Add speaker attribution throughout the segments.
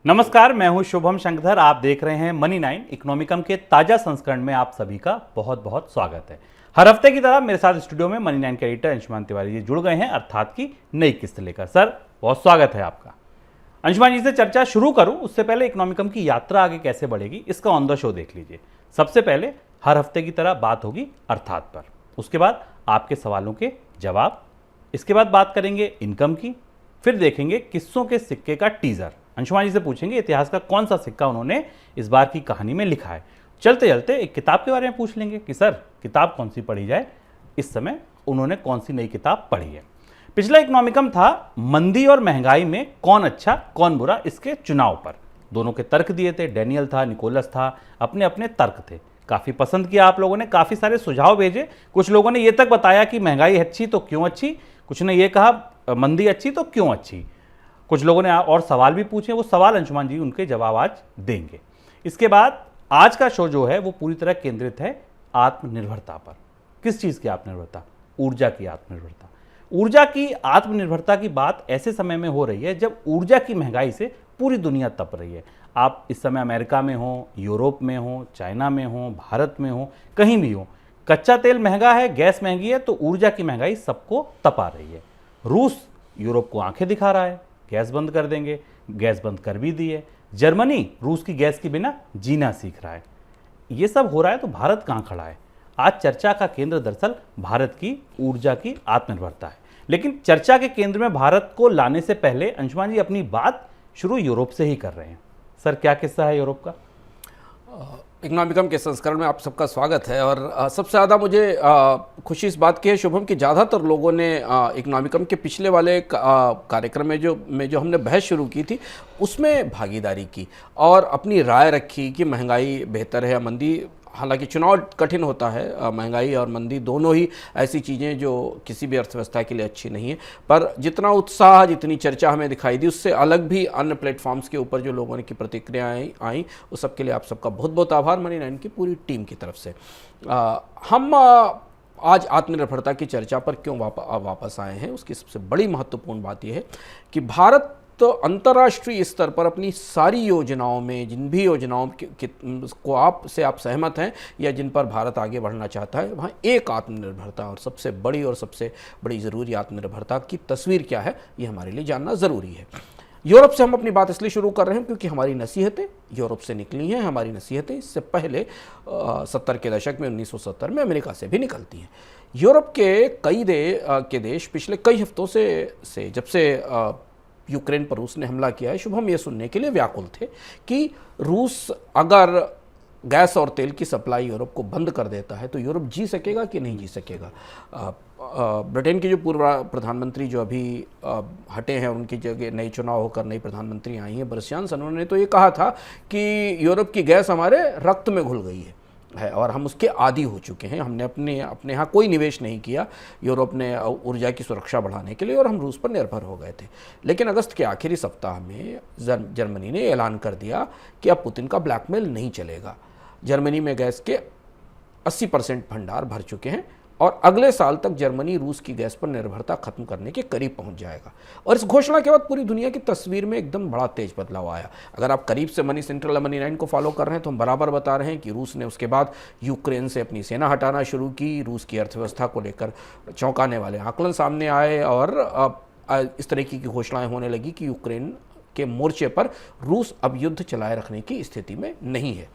Speaker 1: नमस्कार, मैं हूं शुभम शंकरधर। आप देख रहे हैं मनी 9 इकोनॉमिकम के ताजा संस्करण में आप सभी का बहुत बहुत स्वागत है। हर हफ्ते की तरह मेरे साथ स्टूडियो में मनी 9 के एडिटर अंशुमान तिवारी जी जुड़ गए हैं, अर्थात की नई किस्त लेकर। सर, बहुत स्वागत है आपका। अंशुमान जी से चर्चा शुरू करूं उससे पहले इकोनॉमिकम की यात्रा आगे कैसे बढ़ेगी इसका ऑन द शो देख लीजिए। सबसे पहले हर हफ्ते की तरह बात होगी अर्थात पर, उसके बाद आपके सवालों के जवाब, इसके बाद बात करेंगे इनकम की, फिर देखेंगे किस्सों के सिक्के का टीजर। अंशुमान जी से पूछेंगे इतिहास का कौन सा सिक्का उन्होंने इस बार की कहानी में लिखा है। चलते चलते एक किताब के बारे में पूछ लेंगे कि सर किताब कौन सी पढ़ी जाए, इस समय उन्होंने कौन सी नई किताब पढ़ी है। पिछला इकोनॉमिकम था मंदी और महंगाई में कौन अच्छा कौन बुरा, इसके चुनाव पर दोनों के तर्क दिए थे। डैनियल था, निकोलस था, अपने अपने तर्क थे। काफ़ी पसंद किया आप लोगों ने, काफ़ी सारे सुझाव भेजे। कुछ लोगों ने ये तक बताया कि महंगाई अच्छी तो क्यों अच्छी, कुछ ने ये कहा मंदी अच्छी तो क्यों अच्छी, कुछ लोगों ने और सवाल भी पूछे। वो सवाल अंशुमान जी उनके जवाब आज देंगे। इसके बाद आज का शो जो है वो पूरी तरह केंद्रित है आत्मनिर्भरता पर। किस चीज़ की आत्मनिर्भरता? ऊर्जा की आत्मनिर्भरता। ऊर्जा की आत्मनिर्भरता की बात ऐसे समय में हो रही है जब ऊर्जा की महंगाई से पूरी दुनिया तप रही है। आप इस समय अमेरिका में हो, यूरोप में हो, चाइना में हो, भारत में हो, कहीं भी हो, कच्चा तेल महंगा है, गैस महंगी है, तो ऊर्जा की महंगाई सबको तपा रही है। रूस यूरोप को आंखें दिखा रहा है, गैस बंद कर देंगे, गैस बंद कर भी दी है। जर्मनी रूस की गैस के बिना जीना सीख रहा है। ये सब हो रहा है तो भारत कहाँ खड़ा है? आज चर्चा का केंद्र दरअसल भारत की ऊर्जा की आत्मनिर्भरता है। लेकिन चर्चा के केंद्र में भारत को लाने से पहले अंशुमान जी अपनी बात शुरू यूरोप से ही कर रहे हैं। सर, क्या किस्सा है यूरोप का?
Speaker 2: इकोनॉमिकम के संस्करण में आप सबका स्वागत है। और सबसे ज़्यादा मुझे खुशी इस बात की है शुभम कि ज़्यादातर लोगों ने इकोनॉमिकम के पिछले वाले कार्यक्रम में जो हमने बहस शुरू की थी उसमें भागीदारी की और अपनी राय रखी कि महंगाई बेहतर है या मंदी। हालांकि चुनाव कठिन होता है, महंगाई और मंदी दोनों ही ऐसी चीज़ें जो किसी भी अर्थव्यवस्था के लिए अच्छी नहीं है, पर जितना उत्साह जितनी चर्चा हमें दिखाई दी उससे अलग भी अन्य प्लेटफॉर्म्स के ऊपर जो लोगों की प्रतिक्रियाएं आई उस सब के लिए आप सबका बहुत बहुत आभार मनी 9 की पूरी टीम की तरफ से। हम आज आत्मनिर्भरता की चर्चा पर क्यों वापस आए हैं, उसकी सबसे बड़ी महत्वपूर्ण बात यह है कि भारत तो अंतर्राष्ट्रीय स्तर पर अपनी सारी योजनाओं में, जिन भी योजनाओं को आप सहमत हैं या जिन पर भारत आगे बढ़ना चाहता है, वहाँ एक आत्मनिर्भरता और सबसे बड़ी ज़रूरी आत्मनिर्भरता की तस्वीर क्या है ये हमारे लिए जानना ज़रूरी है। यूरोप से हम अपनी बात इसलिए शुरू कर रहे हैं क्योंकि हमारी नसीहतें यूरोप से निकली हैं। हमारी नसीहतें इससे पहले 70 के दशक में 1970 में अमेरिका से भी निकलती हैं। यूरोप के कई देश पिछले कई हफ्तों से जब से यूक्रेन पर रूस ने हमला किया है, शुभम ये सुनने के लिए व्याकुल थे कि रूस अगर गैस और तेल की सप्लाई यूरोप को बंद कर देता है तो यूरोप जी सकेगा कि नहीं जी सकेगा। ब्रिटेन के जो पूर्व प्रधानमंत्री जो अभी हटे हैं, उनकी जगह नई चुनाव होकर नई प्रधानमंत्री आई हैं बोरिस जॉनसन, उन्होंने तो ये कहा था कि यूरोप की गैस हमारे रक्त में घुल गई है और हम उसके आदी हो चुके हैं। हमने अपने यहाँ कोई निवेश नहीं किया यूरोप ने ऊर्जा की सुरक्षा बढ़ाने के लिए और हम रूस पर निर्भर हो गए थे। लेकिन अगस्त के आखिरी सप्ताह में जर्मनी ने ऐलान कर दिया कि अब पुतिन का ब्लैकमेल नहीं चलेगा। जर्मनी में गैस के 80% भंडार भर चुके हैं और अगले साल तक जर्मनी रूस की गैस पर निर्भरता खत्म करने के करीब पहुंच जाएगा। और इस घोषणा के बाद पूरी दुनिया की तस्वीर में एकदम बड़ा तेज बदलाव आया। अगर आप करीब से मनी सेंट्रल या मनी 9 को फॉलो कर रहे हैं तो हम बराबर बता रहे हैं कि रूस ने उसके बाद यूक्रेन से अपनी सेना हटाना शुरू की। रूस की अर्थव्यवस्था को लेकर चौंकाने वाले आकलन सामने आए और इस तरीके की घोषणाएं होने लगी कि यूक्रेन के मोर्चे पर रूस अब युद्ध चलाए रखने की स्थिति में नहीं है।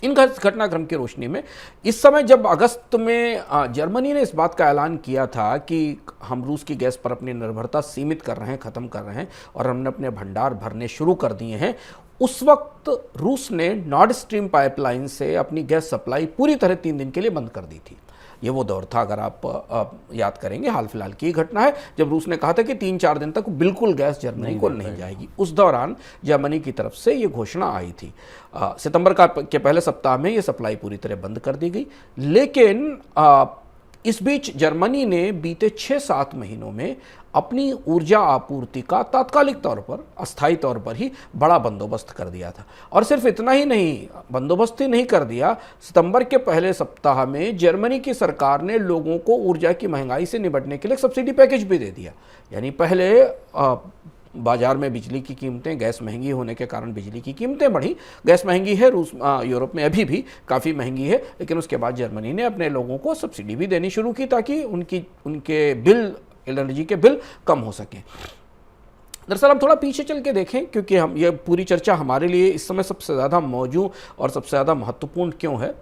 Speaker 2: इन घटनाक्रम की रोशनी में इस समय जब अगस्त में जर्मनी ने इस बात का ऐलान किया था कि हम रूस की गैस पर अपनी निर्भरता सीमित कर रहे हैं, ख़त्म कर रहे हैं और हमने अपने भंडार भरने शुरू कर दिए हैं, उस वक्त रूस ने नॉर्ड स्ट्रीम पाइपलाइन से अपनी गैस सप्लाई पूरी तरह 3 दिन के लिए बंद कर दी थी। ये वो दौर था, अगर आप याद करेंगे, हाल फिलहाल की घटना है जब रूस ने कहा था कि 3-4 दिन तक बिल्कुल गैस जर्मनी को नहीं जाएगी। उस दौरान जर्मनी की तरफ से ये घोषणा आई थी। सितंबर के पहले सप्ताह में ये सप्लाई पूरी तरह बंद कर दी गई। लेकिन इस बीच जर्मनी ने बीते 6-7 महीनों में अपनी ऊर्जा आपूर्ति का तात्कालिक तौर पर, अस्थायी तौर पर ही बड़ा बंदोबस्त कर दिया था। और सिर्फ इतना ही नहीं, बंदोबस्त ही नहीं कर दिया, सितंबर के पहले सप्ताह में जर्मनी की सरकार ने लोगों को ऊर्जा की महंगाई से निपटने के लिए सब्सिडी पैकेज भी दे दिया। यानी पहले बाजार में बिजली की कीमतें, गैस महंगी होने के कारण बिजली की कीमतें बढ़ी। गैस महंगी है, यूरोप में अभी भी काफ़ी महंगी है, लेकिन उसके बाद जर्मनी ने अपने लोगों को सब्सिडी भी देनी शुरू की ताकि उनके बिल, एनर्जी के बिल कम हो सकें। दरअसल हम थोड़ा पीछे चल के देखें, क्योंकि हम ये पूरी चर्चा हमारे लिए इस समय सबसे ज़्यादा मौजूद और सबसे ज़्यादा महत्वपूर्ण क्यों है।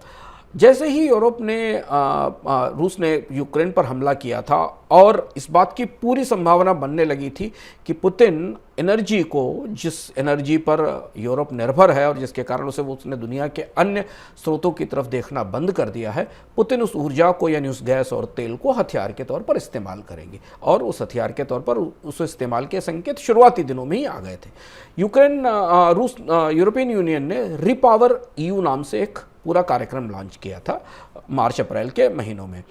Speaker 2: जैसे ही यूरोप ने रूस ने यूक्रेन पर हमला किया था और इस बात की पूरी संभावना बनने लगी थी कि पुतिन एनर्जी को, जिस एनर्जी पर यूरोप निर्भर है और जिसके कारण उसने दुनिया के अन्य स्रोतों की तरफ देखना बंद कर दिया है, पुतिन उस ऊर्जा को यानी उस गैस और तेल को हथियार के तौर पर इस्तेमाल करेंगे। और उस हथियार के तौर पर उस इस्तेमाल के संकेत शुरुआती दिनों में ही आ गए थे। यूरोपियन यूनियन ने रिपावर EU नाम से एक पूरा कार्यक्रम लॉन्च किया था मार्च अप्रैल के महीनों में।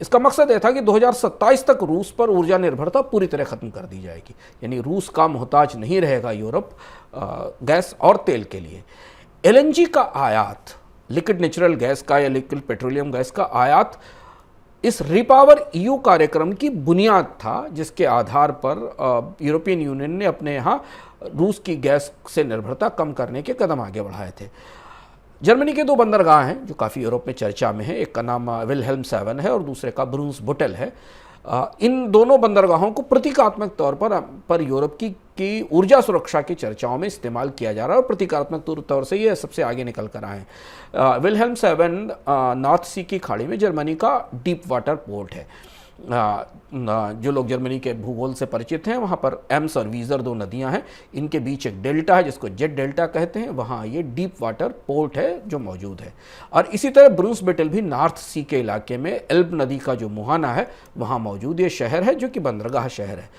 Speaker 2: इसका मकसद यह था कि 2027 तक रूस पर ऊर्जा निर्भरता पूरी तरह खत्म कर दी जाएगी, यानी रूस का मोहताज नहीं रहेगा यूरोप गैस और तेल के लिए। LNG का आयात, लिक्विड नेचुरल गैस का या लिक्विड पेट्रोलियम गैस का आयात इस रिपावर EU कार्यक्रम की बुनियाद था, जिसके आधार पर यूरोपियन यूनियन ने अपने यहाँ रूस की गैस से निर्भरता कम करने के कदम आगे बढ़ाए थे। जर्मनी के 2 बंदरगाह हैं जो काफ़ी यूरोप में चर्चा में है, एक का नाम विल्हेल्म्सहेवन है और दूसरे का ब्रूंसबुटेल है। इन दोनों बंदरगाहों को प्रतीकात्मक तौर पर यूरोप की ऊर्जा सुरक्षा की चर्चाओं में इस्तेमाल किया जा रहा है और प्रतीकात्मक तौर से ये सबसे आगे निकल कर आए हैं। विल्हेल्म्सहेवन नॉर्थ सी की खाड़ी में जर्मनी का डीप वाटर पोर्ट है। जो लोग जर्मनी के भूगोल से परिचित हैं, वहाँ पर एम्स और वीज़र 2 नदियाँ हैं, इनके बीच एक डेल्टा है जिसको जेट डेल्टा कहते हैं, वहाँ ये डीप वाटर पोर्ट है जो मौजूद है। और इसी तरह ब्रूंसबुटेल भी नॉर्थ सी के इलाके में एल्ब नदी का जो मुहाना है वहाँ मौजूद ये शहर है, जो कि बंदरगाह शहर है।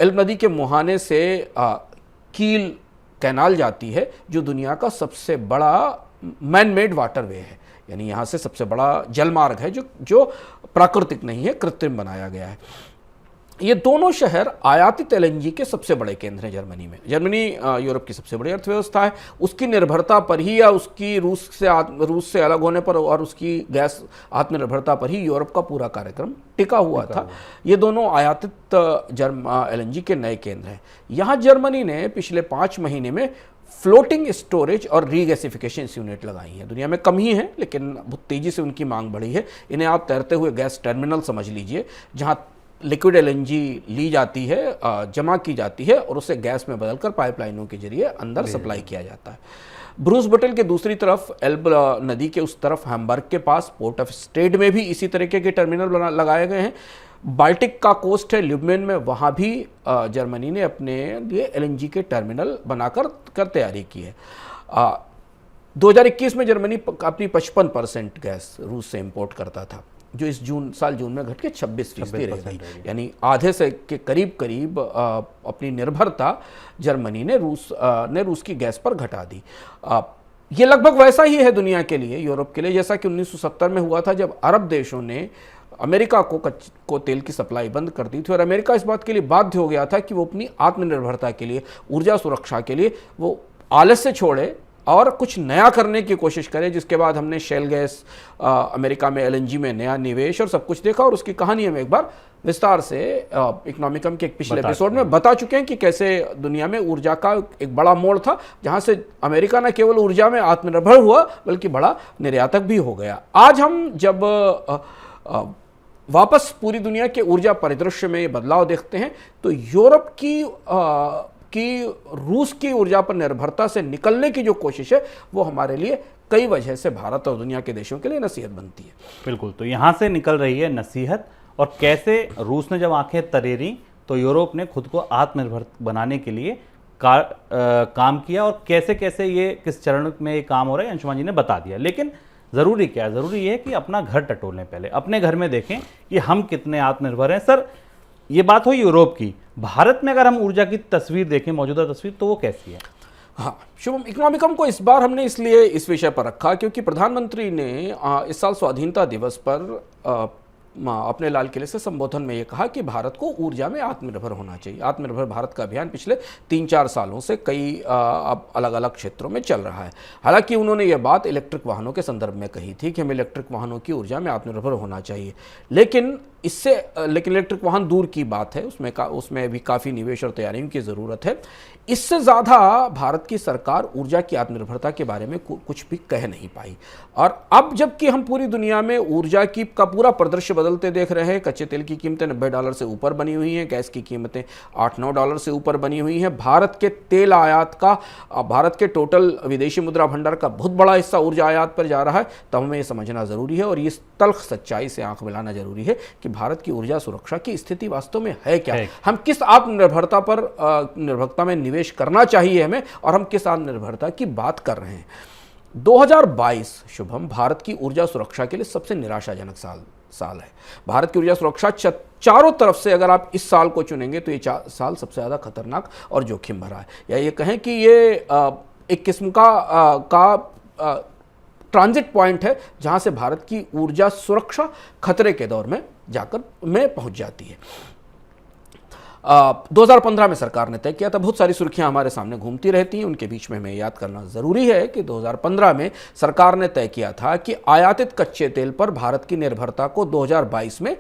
Speaker 2: एल्ब नदी के मुहाने से कील कैनाल जाती है, जो दुनिया का सबसे बड़ा मैन मेड वाटरवे है, यानी यहाँ से सबसे बड़ा जलमार्ग है जो प्राकृतिक नहीं है, कृत्रिम बनाया गया है। ये दोनों शहर आयातित LNG के सबसे बड़े केंद्र हैं जर्मनी में। जर्मनी यूरोप की सबसे बड़ी अर्थव्यवस्था है, उसकी निर्भरता पर ही या उसकी रूस से अलग होने पर और उसकी गैस आत्मनिर्भरता पर ही यूरोप का पूरा कार्यक्रम टिका हुआ था। ये दोनों आयातित LNG के नए केंद्र हैं। यहाँ जर्मनी ने पिछले 5 महीने में फ्लोटिंग स्टोरेज और रीगैसिफिकेशन यूनिट लगाई हैं। दुनिया में कम ही है, लेकिन बहुत तेज़ी से उनकी मांग बढ़ी है। इन्हें आप तैरते हुए गैस टर्मिनल समझ लीजिए, जहाँ लिक्विड LNG ली जाती है, जमा की जाती है और उसे गैस में बदलकर पाइपलाइनों के जरिए अंदर सप्लाई किया जाता है। ब्रूंसबुटेल के दूसरी तरफ एल्ब नदी के उस तरफ हैम्बर्ग के पास पोर्ट ऑफ स्टेड में भी इसी तरीके के टर्मिनल लगाए गए हैं। बाल्टिक का कोस्ट है ल्यूब्मेन में, वहाँ भी जर्मनी ने अपने लिए LNG के टर्मिनल बनाकर तैयारी की है। 2021 में जर्मनी अपनी 55% गैस रूस से इंपोर्ट करता था, जो इस साल जून में घट के 26% रह गई, यानी आधे से के करीब अपनी निर्भरता जर्मनी ने रूस की गैस पर घटा दी। ये लगभग वैसा ही है दुनिया के लिए, यूरोप के लिए, जैसा कि 1970 में हुआ था जब अरब देशों ने अमेरिका को तेल की सप्लाई बंद कर दी थी और अमेरिका इस बात के लिए बाध्य हो गया था कि वो अपनी आत्मनिर्भरता के लिए, ऊर्जा सुरक्षा के लिए वो आलस्य छोड़े और कुछ नया करने की कोशिश करें। जिसके बाद हमने शेल गैस, अमेरिका में LNG में नया निवेश और सब कुछ देखा, और उसकी कहानी हम एक बार विस्तार से इकोनॉमिकम के एक पिछले एपिसोड में बता चुके हैं कि कैसे दुनिया में ऊर्जा का एक बड़ा मोड़ था, जहां से अमेरिका न केवल ऊर्जा में आत्मनिर्भर हुआ बल्कि बड़ा निर्यातक भी हो गया। आज हम जब वापस पूरी दुनिया के ऊर्जा परिदृश्य में ये बदलाव देखते हैं, तो यूरोप की रूस की ऊर्जा पर निर्भरता से निकलने की जो कोशिश है वो हमारे लिए कई वजह से भारत और दुनिया के देशों के लिए नसीहत बनती है।
Speaker 1: बिल्कुल, तो यहाँ से निकल रही है नसीहत, और कैसे रूस ने जब आंखें तरेरी तो यूरोप ने खुद को आत्मनिर्भर बनाने के लिए काम किया, और कैसे कैसे ये किस चरण में ये काम हो रहा है अंशुमान जी ने बता दिया। लेकिन ज़रूरी क्या है? ज़रूरी ये है कि अपना घर टटोलें, पहले अपने घर में देखें कि हम कितने आत्मनिर्भर हैं। सर, ये बात हो यूरोप की, भारत में अगर हम ऊर्जा की तस्वीर देखें, मौजूदा तस्वीर, तो वो कैसी है?
Speaker 2: हाँ शुभम, इकोनॉमिकम को इस बार हमने इसलिए इस विषय पर रखा क्योंकि प्रधानमंत्री ने इस साल स्वाधीनता दिवस पर अपने लाल किले से संबोधन में ये कहा कि भारत को ऊर्जा में आत्मनिर्भर होना चाहिए। आत्मनिर्भर भारत का अभियान पिछले 3-4 सालों से कई अब अलग अलग क्षेत्रों में चल रहा है। हालांकि उन्होंने ये बात इलेक्ट्रिक वाहनों के संदर्भ में कही थी कि हमें इलेक्ट्रिक वाहनों की ऊर्जा में आत्मनिर्भर होना चाहिए, लेकिन इलेक्ट्रिक वाहन दूर की बात है, उसमें भी काफ़ी निवेश और तैयारियों की ज़रूरत है। इससे ज़्यादा भारत की सरकार ऊर्जा की आत्मनिर्भरता के बारे में कुछ भी कह नहीं पाई। और अब जबकि हम पूरी दुनिया में ऊर्जा का पूरा परिदृश्य बदलते देख रहे हैं, कच्चे तेल की कीमतें $90 से ऊपर बनी हुई हैं, गैस की कीमतें $8-9 से ऊपर बनी हुई हैं, भारत के तेल आयात का, भारत के टोटल विदेशी मुद्रा भंडार का बहुत बड़ा हिस्सा ऊर्जा आयात पर जा रहा है, तब हमें ये समझना ज़रूरी है और इस तल्ख सच्चाई से आंख मिलाना जरूरी है कि भारत की ऊर्जा सुरक्षा की स्थिति वास्तव में है क्या, हम किस आत्मनिर्भरता में निवेश करना चाहिए हमें, और हम किस आत्मनिर्भरता की बात कर रहे हैं। 2022 शुभम भारत की ऊर्जा सुरक्षा के लिए सबसे निराशाजनक साल है। भारत की ऊर्जा सुरक्षा चारों तरफ से अगर आप इस साल को चुनेंगे तो ये साल सबसे ज़्यादा खतरनाक और जोखिम भरा है, या ये कहें कि ये एक किस्म का ट्रांजिट पॉइंट है जहां से भारत की ऊर्जा सुरक्षा खतरे के दौर में पहुंच जाती है। 2015 में सरकार ने तय किया था, बहुत सारी सुर्खियां हमारे सामने घूमती रहती हैं, उनके बीच में हमें याद करना ज़रूरी है कि 2015 में सरकार ने तय किया था कि आयातित कच्चे तेल पर भारत की निर्भरता को 2022 में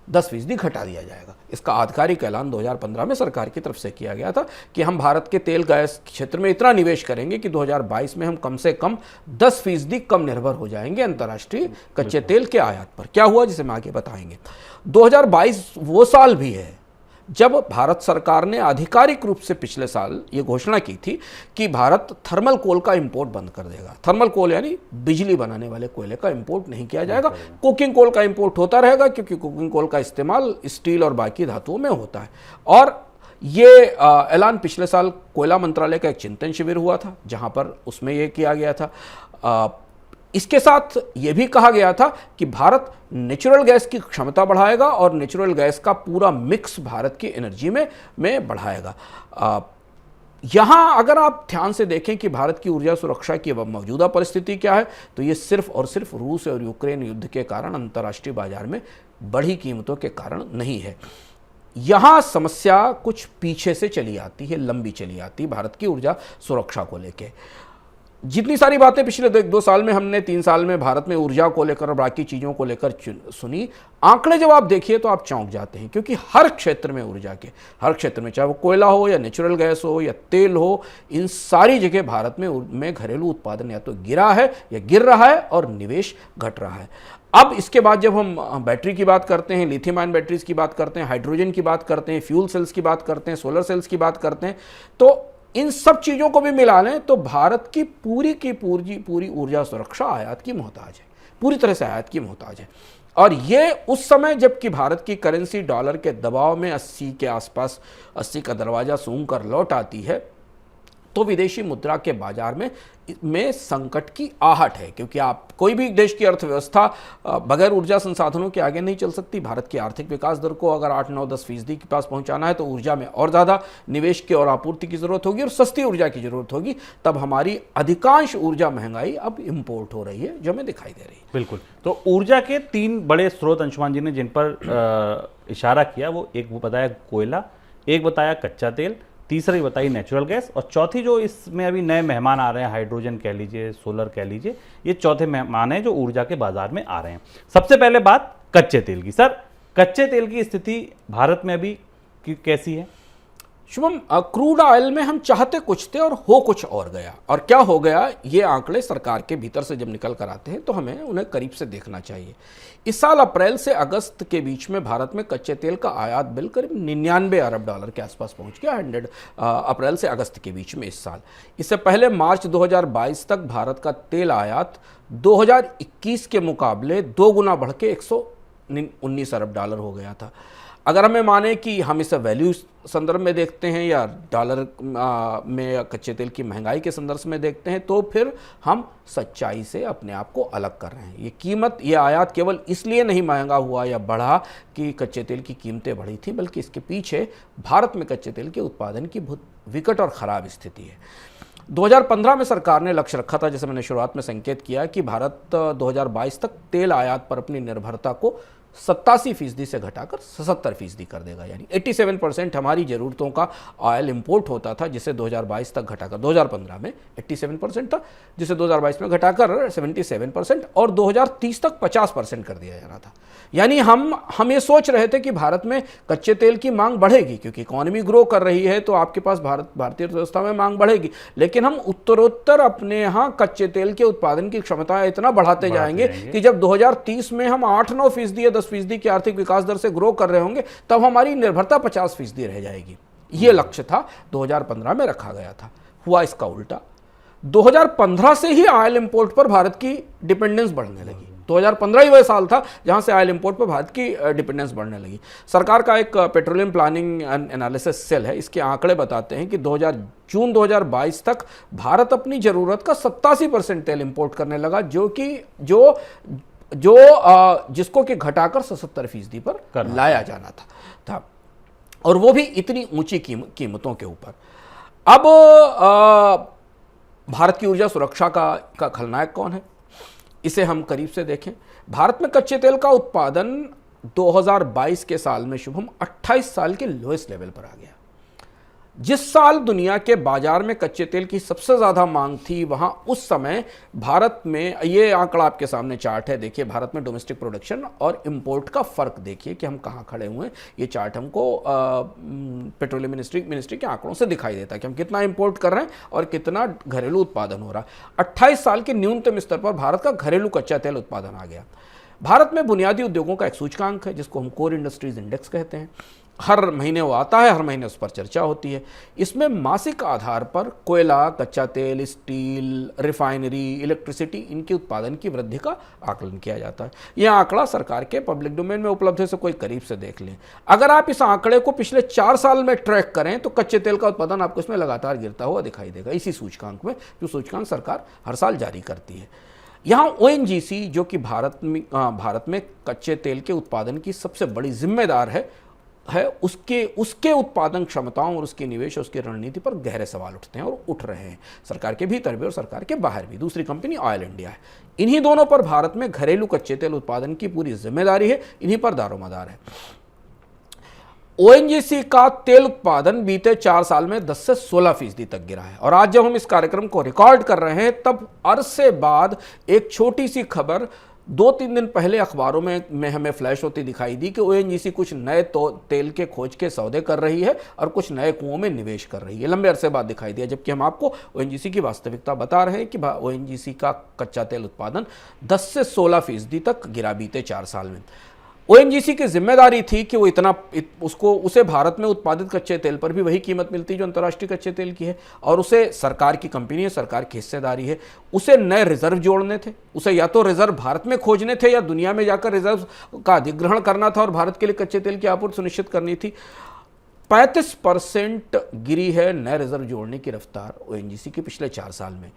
Speaker 2: 10% घटा दिया जाएगा। इसका आधिकारिक ऐलान 2015 में सरकार की तरफ से किया गया था कि हम भारत के तेल गैस क्षेत्र में इतना निवेश करेंगे कि 2022 में हम कम से कम 10% कम निर्भर हो जाएंगे अंतर्राष्ट्रीय कच्चे तेल के आयात पर। क्या हुआ जिसे हम आगे बताएंगे। 2022 वो साल भी है जब भारत सरकार ने आधिकारिक रूप से पिछले साल ये घोषणा की थी कि भारत थर्मल कोल का इंपोर्ट बंद कर देगा। थर्मल कोल यानी बिजली बनाने वाले कोयले का इंपोर्ट नहीं किया जाएगा, कोकिंग कोल का इंपोर्ट होता रहेगा, क्योंकि कोकिंग कोल का इस्तेमाल स्टील और बाकी धातुओं में होता है। और ये ऐलान पिछले साल कोयला मंत्रालय का एक चिंतन शिविर हुआ था, जहां पर उसमें यह किया गया था। इसके साथ यह भी कहा गया था कि भारत नेचुरल गैस की क्षमता बढ़ाएगा और नेचुरल गैस का पूरा मिक्स भारत की एनर्जी में बढ़ाएगा। यहां अगर आप ध्यान से देखें कि भारत की ऊर्जा सुरक्षा की मौजूदा परिस्थिति क्या है, तो ये सिर्फ और सिर्फ रूस और यूक्रेन युद्ध के कारण अंतर्राष्ट्रीय बाजार में बढ़ी कीमतों के कारण नहीं है। यहां समस्या कुछ पीछे से चली आती है, लंबी चली आती है भारत की ऊर्जा सुरक्षा को लेकर। जितनी सारी बातें पिछले 1-2 साल में हमने 3 साल में भारत में ऊर्जा को लेकर और बाकी चीज़ों को लेकर सुनी, आंकड़े जब आप देखिए तो आप चौंक जाते हैं, क्योंकि हर क्षेत्र में ऊर्जा के, हर क्षेत्र में, चाहे वो कोयला हो या नेचुरल गैस हो या तेल हो, इन सारी जगह भारत में घरेलू उत्पादन या तो गिरा है या गिर रहा है और निवेश घट रहा है। अब इसके बाद जब हम बैटरी की बात करते हैं, लिथियम आयन बैटरीज की बात करते हैं, हाइड्रोजन की बात करते हैं, फ्यूल सेल्स की बात करते हैं, सोलर सेल्स की बात करते हैं, तो इन सब चीज़ों को भी मिला लें तो भारत की पूरी ऊर्जा सुरक्षा आयात की मोहताज है, पूरी तरह से आयात की मोहताज है। और ये उस समय जबकि भारत की करेंसी डॉलर के दबाव में 80 के आसपास, 80 का दरवाज़ा सूंघ कर लौट आती है, तो विदेशी मुद्रा के बाजार में संकट की आहट है, क्योंकि आप कोई भी देश की अर्थव्यवस्था बगैर ऊर्जा संसाधनों के आगे नहीं चल सकती। भारत की आर्थिक विकास दर को अगर 8-9-10% के पास पहुंचाना है तो ऊर्जा में और ज़्यादा निवेश की और आपूर्ति की ज़रूरत होगी और सस्ती ऊर्जा की ज़रूरत होगी। तब हमारी अधिकांश ऊर्जा महंगाई अब इम्पोर्ट हो रही है, जो हमें दिखाई दे रही है।
Speaker 1: बिल्कुल। तो ऊर्जा के 3 बड़े स्रोत अंशुमान जी ने जिन पर इशारा किया, वो एक बताया कोयला, एक बताया कच्चा तेल, तीसरी बताई नेचुरल गैस, और चौथी जो इसमें अभी नए मेहमान आ रहे हैं, हाइड्रोजन कह लीजिए, सोलर कह लीजिए, ये चौथे मेहमान हैं जो ऊर्जा के बाजार में आ रहे हैं। सबसे पहले बात कच्चे तेल की। सर, कच्चे तेल की स्थिति भारत में अभी कैसी है?
Speaker 2: शुभम, क्रूड ऑयल में हम चाहते कुछ थे और हो कुछ और गया। और क्या हो गया, ये आंकड़े सरकार के भीतर से जब निकल कर आते हैं तो हमें उन्हें करीब से देखना चाहिए। इस साल अप्रैल से अगस्त के बीच में भारत में कच्चे तेल का आयात बिल करीब $99 अरब के आसपास पहुंच गया। अप्रैल से अगस्त के बीच में इस साल। इससे पहले मार्च 2022 तक भारत का तेल आयात 2021 के मुकाबले 2 गुना बढ़ के $119 अरब हो गया था। अगर हमें माने कि हम इसे वैल्यू संदर्भ में देखते हैं या डॉलर में कच्चे तेल की महंगाई के संदर्भ में देखते हैं, तो फिर हम सच्चाई से अपने आप को अलग कर रहे हैं। ये कीमत, ये आयात केवल इसलिए नहीं महंगा हुआ या बढ़ा कि कच्चे तेल की कीमतें बढ़ी थी, बल्कि इसके पीछे भारत में कच्चे तेल के उत्पादन की बहुत विकट और ख़राब स्थिति है। 2015 में सरकार ने लक्ष्य रखा था, जैसे मैंने शुरुआत में संकेत किया, कि भारत 2022 तक तेल आयात पर अपनी निर्भरता को 87% से घटाकर 77% कर देगा। यानी 87% हमारी ज़रूरतों का ऑयल इंपोर्ट होता था, जिसे 2022 तक घटाकर 2015 में 87% था, जिसे 2022 में घटाकर 77% और 2030 तक 50% कर दिया जा रहा था। यानी हम ये सोच रहे थे कि भारत में कच्चे तेल की मांग बढ़ेगी, क्योंकि इकोनॉमी ग्रो कर रही है तो आपके पास भारतीय अर्थव्यवस्था में मांग बढ़ेगी, लेकिन हम उत्तरोत्तर अपने यहाँ कच्चे तेल के उत्पादन की क्षमता इतना बढ़ाते जाएंगे कि जब 2030 में हम 8-9% या 10% की आर्थिक विकास दर से ग्रो कर रहे होंगे, तब हमारी निर्भरता 50% रह जाएगी। ये लक्ष्य था, 2015 में रखा गया था। हुआ इसका उल्टा। 2015 से ही ऑयल इंपोर्ट पर भारत की डिपेंडेंस बढ़ने लगी। 2015 ही वह साल था जहां से ऑयल इंपोर्ट पर भारत की डिपेंडेंस बढ़ने लगी। सरकार का एक petroleum planning and analysis cell है, इसके आंकड़े बताते हैं कि जून 2022 तक भारत अपनी जरूरत का 87% तेल इंपोर्ट करने लगा, जिसको कि घटाकर 77% पर लाया जाना था, और वो भी इतनी ऊंची कीमतों के ऊपर। अब भारत की ऊर्जा सुरक्षा का खलनायक कौन है, इसे हम करीब से देखें। भारत में कच्चे तेल का उत्पादन 2022 के साल में शुभम 28 साल के लोएस्ट लेवल पर आ गया। जिस साल दुनिया के बाजार में कच्चे तेल की सबसे ज्यादा मांग थी, वहां उस समय भारत में, ये आंकड़ा आपके सामने चार्ट है, देखिए भारत में डोमेस्टिक प्रोडक्शन और इंपोर्ट का फर्क देखिए कि हम कहां खड़े हुए हैं। ये चार्ट हमको पेट्रोलियम मिनिस्ट्री के आंकड़ों से दिखाई देता है कि हम कितना इंपोर्ट कर रहे हैं और कितना घरेलू उत्पादन हो रहा है। 28 साल के न्यूनतम स्तर पर भारत का घरेलू कच्चा तेल उत्पादन आ गया। भारत में बुनियादी उद्योगों का एक सूचकांक है जिसको हम कोर इंडस्ट्रीज इंडेक्स कहते हैं। हर महीने वो आता है, हर महीने उस पर चर्चा होती है। इसमें मासिक आधार पर कोयला, कच्चा तेल, स्टील, रिफाइनरी, इलेक्ट्रिसिटी, इनके उत्पादन की वृद्धि का आकलन किया जाता है। यह आंकड़ा सरकार के पब्लिक डोमेन में उपलब्ध है, से कोई करीब से देख लें। अगर आप इस आंकड़े को पिछले 4 साल में ट्रैक करें तो कच्चे तेल का उत्पादन आपको इसमें लगातार गिरता हुआ दिखाई देगा, इसी सूचकांक में, जो सूचकांक सरकार हर साल जारी करती है। यहाँ ONGC, जो कि भारत में कच्चे तेल के उत्पादन की सबसे बड़ी जिम्मेदार है उसके उत्पादन क्षमताओं और उसके निवेश और उसकी रणनीति पर गहरे सवाल उठते हैं और उठ रहे हैं, सरकार के भीतर भी और सरकार के बाहर भी। दूसरी कंपनी ऑयल इंडिया है। इन्हीं दोनों पर भारत में घरेलू कच्चे तेल उत्पादन की पूरी जिम्मेदारी है, इन्हीं पर दारोमदार है। ONGC का तेल उत्पादन बीते 4 साल में 10 से 16% तक गिरा है। और आज जब हम इस कार्यक्रम को रिकॉर्ड कर रहे हैं, तब अरसे बाद एक छोटी सी खबर 2-3 दिन पहले अखबारों में हमें फ्लैश होती दिखाई दी कि ONGC कुछ नए तेल के खोज के सौदे कर रही है और कुछ नए कुओं में निवेश कर रही है। लंबे अरसे बाद दिखाई दिया, जबकि हम आपको ONGC की वास्तविकता बता रहे हैं कि ONGC का कच्चा तेल उत्पादन 10 से 16% तक गिरा बीते 4 साल में। ONGC की जिम्मेदारी थी कि वो उसे भारत में उत्पादित कच्चे तेल पर भी वही कीमत मिलती जो अंतर्राष्ट्रीय कच्चे तेल की है, और उसे सरकार की कंपनी है, सरकार की हिस्सेदारी है। उसे नए रिजर्व जोड़ने थे, उसे या तो रिजर्व भारत में खोजने थे या दुनिया में जाकर रिजर्व का अधिग्रहण करना था और भारत के लिए कच्चे तेल की आपूर्ति सुनिश्चित करनी थी। 35% गिरी है नए रिजर्व जोड़ने की रफ्तार ONGC की पिछले 4 साल में।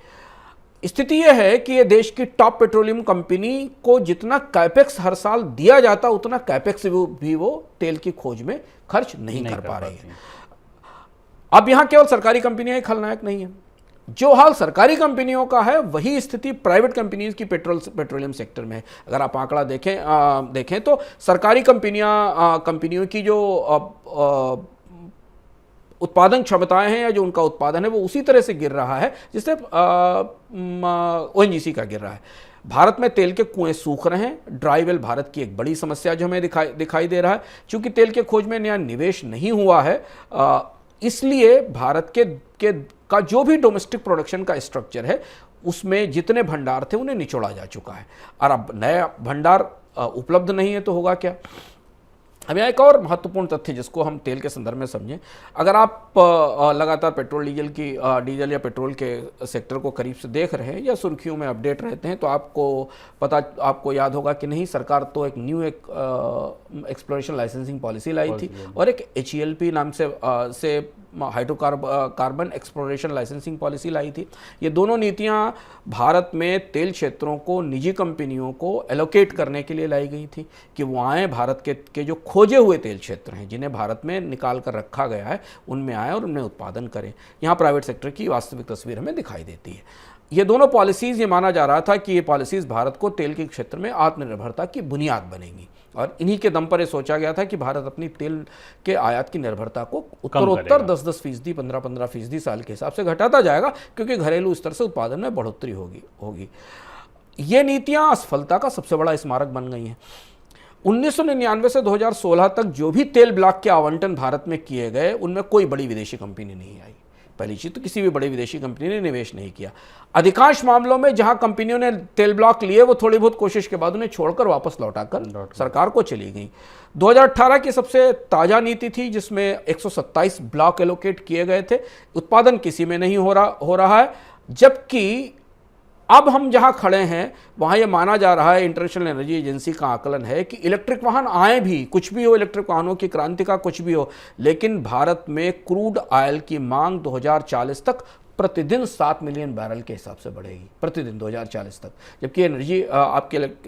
Speaker 2: स्थिति यह है कि ये देश की टॉप पेट्रोलियम कंपनी को जितना कैपेक्स हर साल दिया जाता, उतना कैपेक्स भी वो तेल की खोज में खर्च नहीं कर पा रही है। अब यहां केवल सरकारी कंपनियां ही खलनायक नहीं है। जो हाल सरकारी कंपनियों का है, वही स्थिति प्राइवेट कंपनीज की पेट्रोलियम सेक्टर में है। अगर आप आंकड़ा देखें तो सरकारी कंपनियों की जो उत्पादन क्षमताएं हैं या जो उनका उत्पादन है, वो उसी तरह से गिर रहा है जिससे ONGC का गिर रहा है। भारत में तेल के कुएं सूख रहे हैं। ड्राई वेल भारत की एक बड़ी समस्या जो हमें दिखाई दे रहा है। चूंकि तेल के खोज में नया निवेश नहीं हुआ है, इसलिए भारत का जो भी डोमेस्टिक प्रोडक्शन का स्ट्रक्चर है, उसमें जितने भंडार थे उन्हें निचोड़ा जा चुका है, और अब नया भंडार उपलब्ध नहीं है तो होगा क्या। अब यहाँ एक और महत्वपूर्ण तथ्य जिसको हम तेल के संदर्भ में समझें, अगर आप लगातार डीजल या पेट्रोल के सेक्टर को करीब से देख रहे हैं या सुर्खियों में अपडेट रहते हैं, तो आपको याद होगा कि नहीं, सरकार तो एक न्यू एक्सप्लोरेशन लाइसेंसिंग पॉलिसी लाई थी और एक HELP नाम से हाइड्रोकार्बन एक्सप्लोरेशन लाइसेंसिंग पॉलिसी लाई थी। ये दोनों नीतियां भारत में तेल क्षेत्रों को निजी कंपनियों को एलोकेट करने के लिए लाई गई थी कि वो आए, भारत के जो खोजे हुए तेल क्षेत्र हैं जिन्हें भारत में निकाल कर रखा गया है, उनमें आए और उनमें उत्पादन करें। यहाँ प्राइवेट सेक्टर की वास्तविक तस्वीर हमें दिखाई देती है। ये दोनों पॉलिसीज़, ये माना जा रहा था कि ये पॉलिसीज़ भारत को तेल के क्षेत्र में आत्मनिर्भरता की बुनियाद बनेंगी और इन्हीं के दम पर ये सोचा गया था कि भारत अपनी तेल के आयात की निर्भरता को उत्तरोत्तर 10-10%, 15-15% साल के हिसाब से घटाता जाएगा, क्योंकि घरेलू स्तर से उत्पादन में बढ़ोतरी होगी। ये नीतियां असफलता का सबसे बड़ा स्मारक बन गई हैं। 1999 से 2016 तक जो भी तेल ब्लॉक के आवंटन भारत में किए गए, उनमें कोई बड़ी विदेशी कंपनी नहीं आई। पहली चीज तो किसी भी बड़ी विदेशी कंपनी ने निवेश नहीं किया। अधिकांश मामलों में जहां कंपनियों ने तेल ब्लॉक लिए, वो थोड़ी बहुत कोशिश के बाद उन्हें छोड़कर वापस लौटाकर सरकार को चली गई। 2018 की सबसे ताजा नीति थी जिसमें 127 ब्लॉक एलोकेट किए गए थे। उत्पादन किसी में नहीं हो रहा है, जबकि अब हम जहां खड़े हैं वहां यह माना जा रहा है, इंटरनेशनल एनर्जी एजेंसी का आकलन है कि इलेक्ट्रिक वाहन आए भी, कुछ भी हो, इलेक्ट्रिक वाहनों की क्रांति का कुछ भी हो, लेकिन भारत में क्रूड ऑयल की मांग 2040 तक प्रतिदिन 7 मिलियन बैरल के हिसाब से बढ़ेगी, प्रतिदिन 2040 तक, जबकि एनर्जी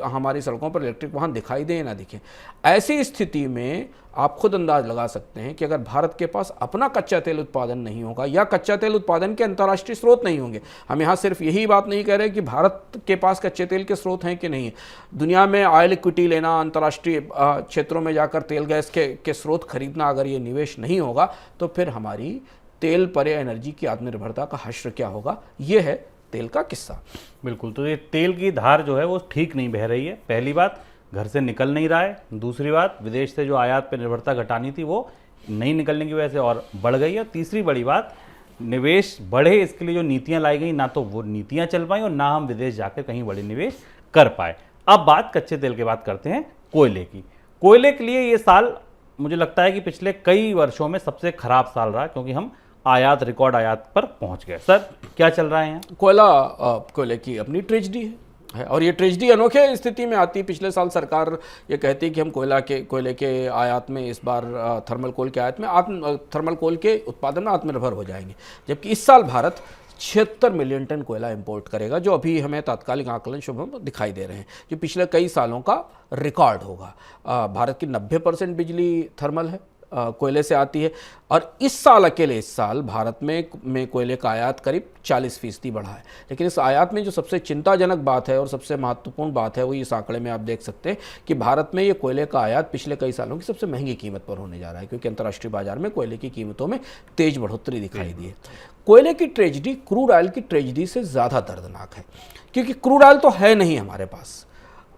Speaker 2: हमारी सड़कों पर इलेक्ट्रिक वाहन दिखाई दें ना दिखें। ऐसी स्थिति में आप खुद अंदाज लगा सकते हैं कि अगर भारत के पास अपना कच्चा तेल उत्पादन नहीं होगा या कच्चा तेल उत्पादन के अंतर्राष्ट्रीय स्रोत नहीं होंगे, हम यहाँ सिर्फ यही बात नहीं कह रहे कि भारत के पास कच्चे तेल के स्रोत हैं कि नहीं, दुनिया में ऑयल इक्विटी लेना, अंतर्राष्ट्रीय क्षेत्रों में जाकर तेल गैस के स्रोत खरीदना, अगर ये निवेश नहीं होगा तो फिर हमारी तेल पर एनर्जी की आत्मनिर्भरता का हश्र क्या होगा। ये है तेल का किस्सा।
Speaker 1: बिल्कुल, तो ये तेल की धार जो है वो ठीक नहीं बह रही है। पहली बात, घर से निकल नहीं रहा है। दूसरी बात, विदेश से जो आयात पर निर्भरता घटानी थी वो नहीं निकलने की वजह से और बढ़ गई है। तीसरी बड़ी बात, निवेश बढ़े इसके लिए जो नीतियां लाई गई, ना तो वो नीतियां चल पाई और ना हम विदेश जाकर कहीं बड़े निवेश कर पाए। अब बात कच्चे तेल की बात करते हैं, कोयले की। कोयले के लिए ये साल मुझे लगता है कि पिछले कई वर्षों में सबसे खराब साल रहा, क्योंकि हम रिकॉर्ड आयात पर पहुंच गए। सर, क्या चल रहा है यहाँ?
Speaker 2: कोयले की अपनी ट्रेजेडी है और ये ट्रेजेडी अनोखे स्थिति में आती है। पिछले साल सरकार ये कहती है कि हम कोयले के आयात में, इस बार थर्मल कोल के आयात में, थर्मल कोल के उत्पादन में आत्मनिर्भर हो जाएंगे, जबकि इस साल भारत 76 मिलियन टन कोयला इंपोर्ट करेगा, जो अभी हमें तात्कालिक आकलन शुभम दिखाई दे रहे हैं, जो पिछले कई सालों का रिकॉर्ड होगा। भारत की 90% बिजली थर्मल है, कोयले से आती है और इस साल अकेले, इस साल भारत में कोयले का आयात करीब 40% बढ़ा है। लेकिन इस आयात में जो सबसे चिंताजनक बात है और सबसे महत्वपूर्ण बात है वो इस आंकड़े में आप देख सकते हैं कि भारत में ये कोयले का आयात पिछले कई सालों की सबसे महंगी कीमत पर होने जा रहा है, क्योंकि अंतर्राष्ट्रीय बाजार में कोयले की कीमतों में तेज बढ़ोतरी दिखाई दी है। कोयले की ट्रेजेडी क्रूड ऑयल की ट्रेजेडी से ज़्यादा दर्दनाक है, क्योंकि क्रूड ऑयल तो है नहीं हमारे पास।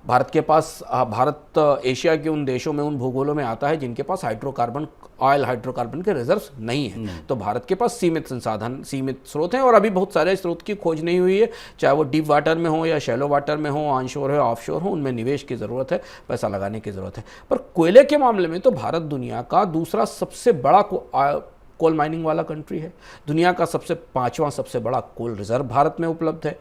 Speaker 2: भारत एशिया के उन देशों में, उन भूगोलों में आता है जिनके पास हाइड्रोकार्बन के रिजर्व्स नहीं है। तो भारत के पास सीमित संसाधन, सीमित स्रोत हैं और अभी बहुत सारे स्रोत की खोज नहीं हुई है, चाहे वो डीप वाटर में हो या शैलो वाटर में हो, ऑनशोर हो, ऑफशोर हो, उनमें निवेश की ज़रूरत है, पैसा लगाने की ज़रूरत है। पर कोयले के मामले में तो भारत दुनिया का दूसरा सबसे बड़ा कोल माइनिंग वाला कंट्री है। दुनिया का 5वां सबसे बड़ा कोल रिजर्व भारत में उपलब्ध है।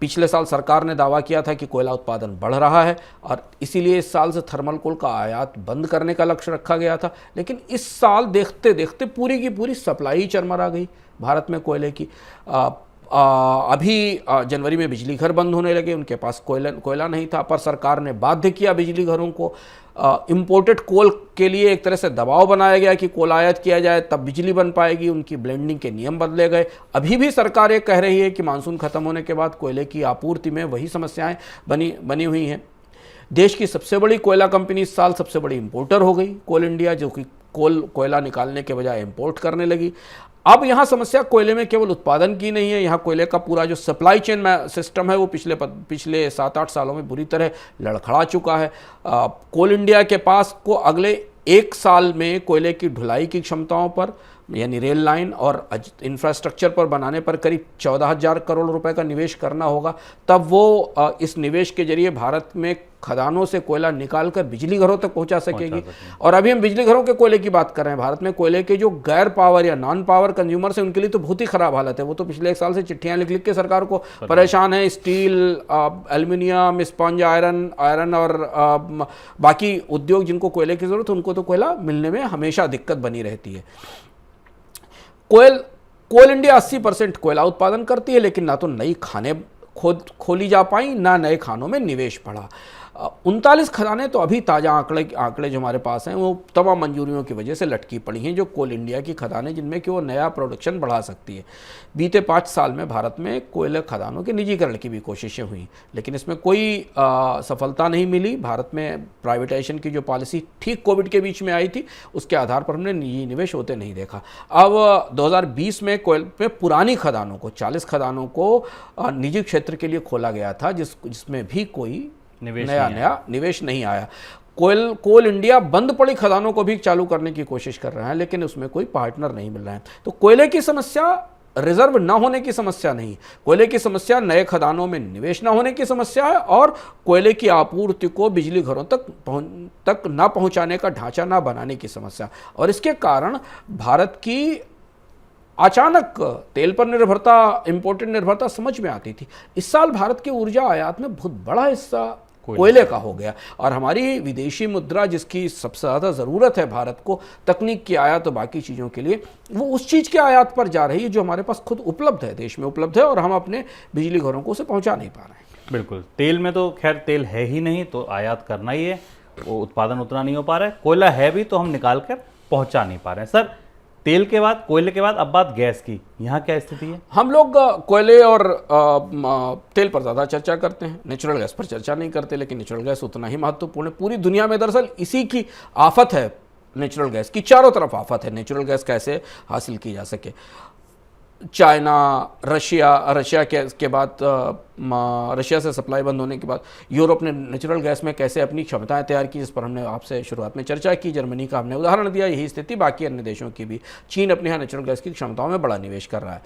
Speaker 2: पिछले साल सरकार ने दावा किया था कि कोयला उत्पादन बढ़ रहा है और इसीलिए इस साल से थर्मल कोल का आयात बंद करने का लक्ष्य रखा गया था, लेकिन इस साल देखते देखते पूरी की पूरी सप्लाई ही चरमरा गई भारत में कोयले की। अभी जनवरी में बिजली घर बंद होने लगे, उनके पास कोयला नहीं था, पर सरकार ने बाध्य किया बिजली घरों को। इम्पोर्टेड कोल के लिए एक तरह से दबाव बनाया गया कि कोल आयात किया जाए तब बिजली बन पाएगी, उनकी ब्लेंडिंग के नियम बदले गए। अभी भी सरकार ये कह रही है कि मानसून खत्म होने के बाद कोयले की आपूर्ति में वही समस्याएं बनी हुई हैं। देश की सबसे बड़ी कोयला कंपनी इस साल सबसे बड़ी इंपोर्टर हो गई, कोल इंडिया, जो कि कोयला निकालने के बजाय इंपोर्ट करने लगी। अब यहाँ समस्या कोयले में केवल उत्पादन की नहीं है, यहाँ कोयले का पूरा जो सप्लाई चेन सिस्टम है वो पिछले 7-8 सालों में बुरी तरह लड़खड़ा चुका है। कोल इंडिया के पास को अगले 1 साल में कोयले की ढुलाई की क्षमताओं पर, यानी रेल लाइन और इंफ्रास्ट्रक्चर पर बनाने पर करीब 14,000 करोड़ रुपए का निवेश करना होगा, तब वो इस निवेश के जरिए भारत में खदानों से कोयला निकालकर बिजली घरों तक पहुंचा सकेगी। और अभी हम बिजली घरों के कोयले की बात कर रहे हैं। भारत में कोयले के जो गैर पावर या नॉन पावर कंज्यूमर्स हैं, उनके लिए तो बहुत ही खराब हालत है। वो तो पिछले 1 साल से चिट्ठियां लिख के सरकार को परेशान है। स्टील, एल्यूमिनियम, स्पंज आयरन और बाकी उद्योग जिनको कोयले की जरूरत है, उनको तो कोयला मिलने में हमेशा दिक्कत बनी रहती है। कोल इंडिया 80% कोयला उत्पादन करती है, लेकिन ना तो नई खानें खोली जा पाई, ना नए खानों में निवेश बढ़ा। 39 खदानें तो अभी ताज़ा आंकड़े जो हमारे पास हैं वो तमाम मंजूरियों की वजह से लटकी पड़ी हैं, जो कोल इंडिया की खदानें जिनमें कि वो नया प्रोडक्शन बढ़ा सकती है। बीते 5 साल में भारत में कोयले खदानों के निजीकरण की भी कोशिशें हुई, लेकिन इसमें कोई सफलता नहीं मिली। भारत में प्राइवेटाइजेशन की जो पॉलिसी ठीक कोविड के बीच में आई थी, उसके आधार पर हमने निजी निवेश होते नहीं देखा। अब 2020 में कोयल पे पुरानी खदानों को 40 खदानों को निजी क्षेत्र के लिए खोला गया था, जिसमें भी कोई नया निवेश नहीं आया। कोल इंडिया बंद पड़ी खदानों को भी चालू करने की कोशिश कर रहे हैं, लेकिन उसमें कोई पार्टनर नहीं मिल रहा है। तो कोयले की समस्या रिजर्व ना होने की समस्या नहीं, कोयले की समस्या नए खदानों में निवेश ना होने की समस्या है, और कोयले की आपूर्ति को बिजली घरों तक ना पहुंचाने का ढांचा ना बनाने की समस्या। और इसके कारण भारत की अचानक तेल पर निर्भरता, इंपोर्टेड निर्भरता समझ में आती थी। इस साल भारत के ऊर्जा आयात में बहुत बड़ा हिस्सा कोयले का हो गया, और हमारी विदेशी मुद्रा जिसकी सबसे ज़्यादा ज़रूरत है भारत को तकनीक की आयात और बाकी चीज़ों के लिए, वो उस चीज़ के आयात पर जा रही है जो हमारे पास खुद उपलब्ध है, देश में उपलब्ध है, और हम अपने बिजली घरों को उसे पहुंचा नहीं पा रहे हैं।
Speaker 1: बिल्कुल, तेल में तो खैर तेल है ही नहीं, तो आयात करना ही है, वो उत्पादन उतना नहीं हो पा रहा है। कोयला है भी तो हम निकाल कर पहुँचा नहीं पा रहे हैं। सर, तेल के बाद, कोयले के बाद अब बात गैस की, यहाँ क्या स्थिति है?
Speaker 2: हम लोग कोयले और तेल पर ज़्यादा चर्चा करते हैं, नेचुरल गैस पर चर्चा नहीं करते, लेकिन नेचुरल गैस उतना ही महत्वपूर्ण है। पूरी दुनिया में दरअसल इसी की आफत है, नेचुरल गैस की चारों तरफ आफत है, नेचुरल गैस कैसे हासिल की जा सके। चाइना, रशिया के बाद रशिया से सप्लाई बंद होने के बाद यूरोप ने नेचुरल गैस में कैसे अपनी क्षमताएं तैयार की, जिस पर हमने आपसे शुरुआत में चर्चा की। जर्मनी का हमने उदाहरण दिया, यही स्थिति बाकी अन्य देशों की भी। चीन अपने यहाँ नेचुरल गैस की क्षमताओं में बड़ा निवेश कर रहा है।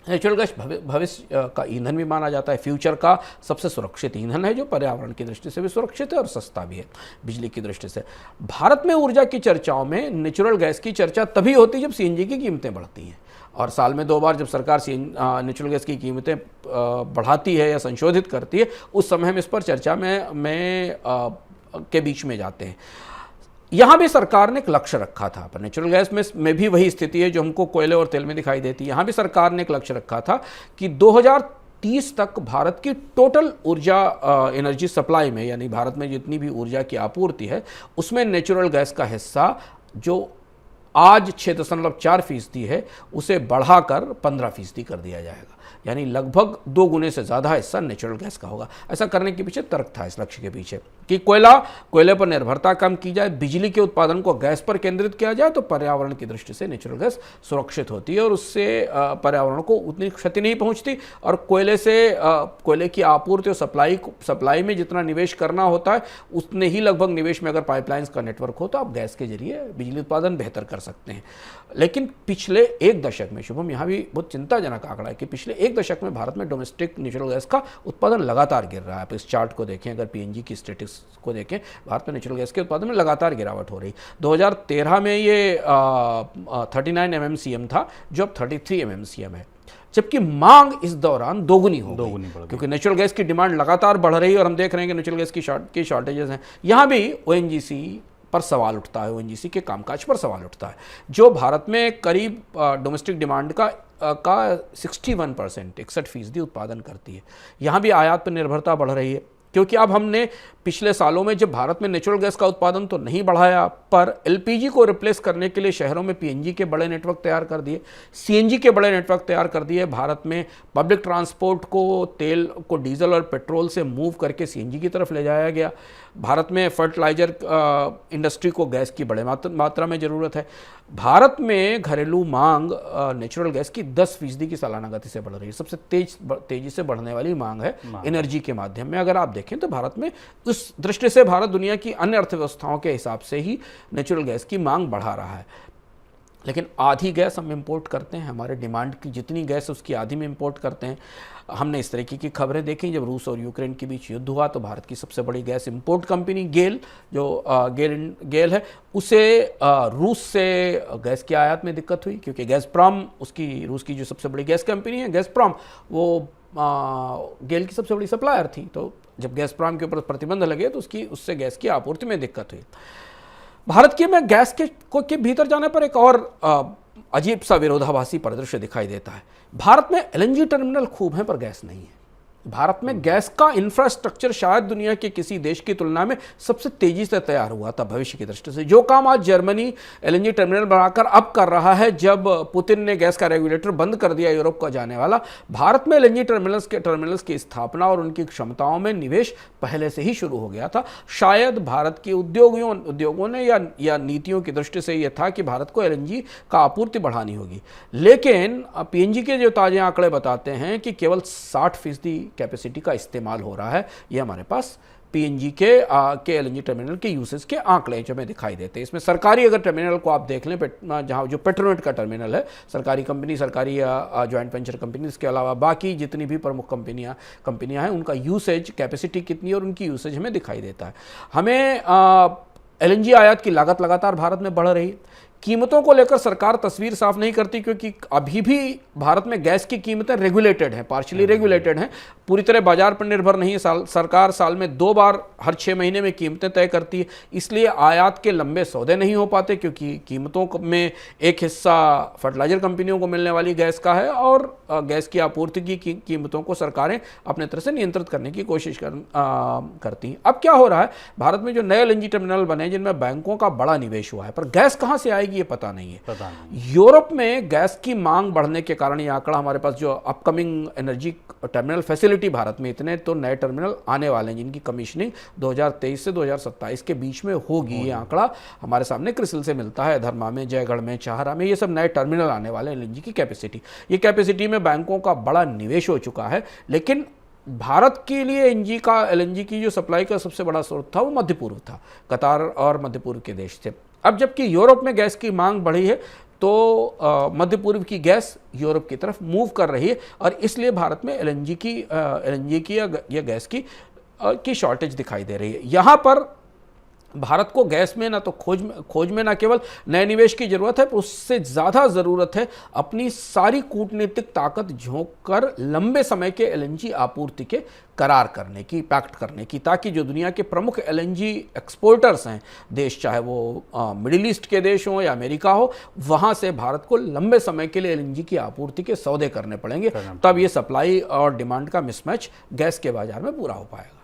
Speaker 2: नेचुरल गैस भविष्य का ईंधन भी माना जाता है, फ्यूचर का सबसे सुरक्षित ईंधन है, जो पर्यावरण की दृष्टि से भी सुरक्षित है और सस्ता भी है बिजली की दृष्टि से। भारत में ऊर्जा की चर्चाओं में नेचुरल गैस की चर्चा तभी होती है जब सीएनजी की कीमतें बढ़ती हैं, और साल में 2 बार जब सरकार नेचुरल गैस की कीमतें बढ़ाती है या संशोधित करती है, उस समय हम इस पर चर्चा में के बीच में जाते हैं। यहाँ भी सरकार ने एक लक्ष्य रखा था, पर नेचुरल गैस में भी वही स्थिति है जो हमको कोयले और तेल में दिखाई देती है। यहाँ भी सरकार ने एक लक्ष्य रखा था कि 2030 तक भारत की टोटल ऊर्जा एनर्जी सप्लाई में, यानी भारत में जितनी भी ऊर्जा की आपूर्ति है, उसमें नेचुरल गैस का हिस्सा जो आज 6.4% है, उसे बढ़ाकर 15% कर दिया जाएगा, यानी लगभग 2 गुने से ज़्यादा हिस्सा नेचुरल गैस का होगा। ऐसा करने के पीछे तर्क था, इस लक्ष्य के पीछे, कि कोयले पर निर्भरता कम की जाए, बिजली के उत्पादन को गैस पर केंद्रित किया जाए, तो पर्यावरण की दृष्टि से नेचुरल गैस सुरक्षित होती है और उससे पर्यावरण को उतनी क्षति नहीं पहुंचती, और कोयले की आपूर्ति और सप्लाई में जितना निवेश करना होता है, उतने ही लगभग निवेश में अगर पाइपलाइंस का नेटवर्क हो तो आप गैस के जरिए बिजली उत्पादन बेहतर कर सकते हैं। लेकिन पिछले 1 दशक में, शुभम, यहाँ भी बहुत चिंताजनक आंकड़ा है कि पिछले 1 दशक में भारत में डोमेस्टिक नेचुरल गैस का उत्पादन लगातार गिर रहा है। आप इस चार्ट को देखें, अगर पीएनजी की स्टेटिस्टिक्स को देखें, भारत में नेचुरल गैस के उत्पादन में लगातार गिरावट हो रही। 2013 में ये 39 MMCM था, जो अब 33 MMCM है, जबकि मांग इस दौरान दोगुनी हो गई, क्योंकि नेचुरल गैस की डिमांड लगातार बढ़ रही है और हम देख रहे हैं कि नेचुरल गैस की शॉर्टेजेस हैं। यहाँ भी ओएनजीसी पर सवाल उठता है, ओएनजीसी के कामकाज पर सवाल उठता है, जो भारत में करीब डोमेस्टिक डिमांड का 61% उत्पादन करती है। यहाँ भी आयात पर निर्भरता बढ़ रही है, क्योंकि अब हमने पिछले सालों में जब भारत में नेचुरल गैस का उत्पादन तो नहीं बढ़ाया, पर एलपीजी को रिप्लेस करने के लिए शहरों में पीएनजी के बड़े नेटवर्क तैयार कर दिए, सीएनजी के बड़े नेटवर्क तैयार कर दिए। भारत में पब्लिक ट्रांसपोर्ट को तेल को डीजल और पेट्रोल से मूव करके सीएनजी की तरफ ले जाया गया। भारत में फर्टिलाइजर इंडस्ट्री को गैस की बड़े मात्रा में ज़रूरत है। भारत में घरेलू मांग नेचुरल गैस की 10% की सालाना गति से बढ़ रही है। सबसे तेजी से बढ़ने वाली मांग है एनर्जी के माध्यम में। अगर आप देखें तो भारत में उस दृष्टि से भारत दुनिया की अन्य अर्थव्यवस्थाओं के हिसाब से ही नेचुरल गैस की मांग बढ़ा रहा है। लेकिन आधी गैस हम इंपोर्ट करते हैं, हमारे डिमांड की जितनी गैस उसकी आधी में इंपोर्ट करते हैं। हमने इस तरीके की खबरें देखी, जब रूस और यूक्रेन के बीच युद्ध हुआ तो भारत की सबसे बड़ी गैस इंपोर्ट कंपनी गेल, जो गेल है, उसे रूस से गैस की आयात में दिक्कत हुई, क्योंकि गैसप्रॉम उसकी रूस की जो सबसे बड़ी गैस कंपनी है गैसप्रॉम, वो गेल की सबसे बड़ी सप्लायर थी। तो जब गैसप्रॉम के ऊपर प्रतिबंध लगे तो उससे गैस की आपूर्ति में दिक्कत हुई। भारत के में गैस के भीतर जाने पर एक और अजीब सा विरोधाभासी परिदृश्य दिखाई देता है। भारत में एलएनजी टर्मिनल खूब हैं पर गैस नहीं है। भारत में गैस का इंफ्रास्ट्रक्चर शायद दुनिया के किसी देश की तुलना में सबसे तेजी से तैयार हुआ था भविष्य की दृष्टि से। जो काम आज जर्मनी एलएनजी टर्मिनल बनाकर अब कर रहा है, जब पुतिन ने गैस का रेगुलेटर बंद कर दिया यूरोप का जाने वाला, भारत में एलएनजी टर्मिनल्स की स्थापना और उनकी क्षमताओं में निवेश पहले से ही शुरू हो गया था। शायद भारत के उद्योगों ने या नीतियों की दृष्टि से यह था कि भारत को एलएनजी का आपूर्ति बढ़ानी होगी, लेकिन पीएनजी के जो ताजे आंकड़े बताते हैं कि केवल 60% कैपेसिटी का इस्तेमाल हो रहा है। ये हमारे पास पीएनजी के एलएनजी टर्मिनल के यूसेज के आंकड़े जो हमें दिखाई देते हैं। इसमें सरकारी अगर टर्मिनल को आप देख लें, जहां जो पेट्रोनेट का टर्मिनल है, सरकारी कंपनी, सरकारी जॉइंट वेंचर कंपनी, इसके अलावा बाकी जितनी भी प्रमुख कंपनियां हैं, उनका यूसेज कैपेसिटी कितनी है और उनकी यूसेज हमें दिखाई देता है। हमें एलएनजी आयात की लागत लगातार भारत में बढ़ रही है। कीमतों को लेकर सरकार तस्वीर साफ नहीं करती, क्योंकि अभी भी भारत में गैस की कीमतें रेगुलेटेड हैं, पार्शियली रेगुलेटेड हैं, पूरी तरह बाजार पर निर्भर नहीं है। सरकार साल में 2 बार हर 6 महीने में कीमतें तय करती है, इसलिए आयात के लंबे सौदे नहीं हो पाते, क्योंकि कीमतों में एक हिस्सा फर्टिलाइजर कंपनियों को मिलने वाली गैस का है और गैस की आपूर्ति की कीमतों को सरकारें अपने तरह से नियंत्रित करने की कोशिश करती हैं। अब क्या हो रहा है, भारत में जो नए एलएनजी टर्मिनल बने जिनमें बैंकों का बड़ा निवेश हुआ है, पर गैस कहाँ से आएगी ये पता नहीं है। यूरोप में गैस की मांग बढ़ने के कारण, ये आंकड़ा हमारे पास जो upcoming energy terminal facility Bharat में इतने तो नए टर्मिनल आने वाले हैं जिनकी कमीशनिंग 2023 से 2027 के बीच में होगी। ये आंकड़ा हमारे सामने क्रिसिल से मिलता है, धर्मा में, जयगढ़ में, चाहरा में, ये सब नए टर्मिनल आने वाले एलएनजी की कैपेसिटी। ये कैपेसिटी में बैंकों का बड़ा निवेश हो चुका है, लेकिन भारत के लिए एलएनजी की जो सप्लाई का सबसे बड़ा स्रोत था वो मध्य पूर्व था, कतार और मध्य पूर्व के देश थे। अब जबकि यूरोप में गैस की मांग बढ़ी है, तो मध्य पूर्व की गैस यूरोप की तरफ मूव कर रही है और इसलिए भारत में एलएनजी की या गैस की शॉर्टेज दिखाई दे रही है। यहाँ पर भारत को गैस में ना तो खोज में ना केवल नए निवेश की जरूरत है, पर उससे ज़्यादा ज़रूरत है अपनी सारी कूटनीतिक ताकत झोंक कर लंबे समय के एलएनजी आपूर्ति के करार करने की, पैक्ट करने की, ताकि जो दुनिया के प्रमुख एलएनजी एक्सपोर्टर्स हैं देश, चाहे वो मिडिल ईस्ट के देश हों या अमेरिका हो, वहाँ से भारत को लंबे समय के लिए एलएनजी की आपूर्ति के सौदे करने पड़ेंगे, तब ये सप्लाई और डिमांड का मिसमैच गैस के बाजार में पूरा हो पाएगा।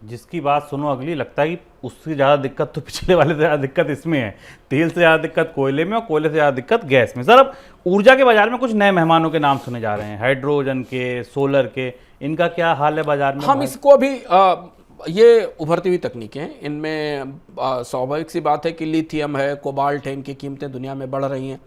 Speaker 1: जिसकी बात सुनो अगली, लगता है कि उससे ज़्यादा दिक्कत तो पिछले वाले से ज़्यादा दिक्कत इसमें है, तेल से ज़्यादा दिक्कत कोयले में और कोयले से ज़्यादा दिक्कत गैस में। सर, अब ऊर्जा के बाजार में कुछ नए मेहमानों के नाम सुने जा रहे हैं, हाइड्रोजन के, सोलर के, इनका क्या हाल है बाजार में?
Speaker 2: हम इसको अभी ये उभरती हुई तकनीकें हैं, इनमें स्वाभाविक सी बात है कि लिथियम है, कोबाल्ट है, इनकी कीमतें दुनिया में बढ़ रही हैं।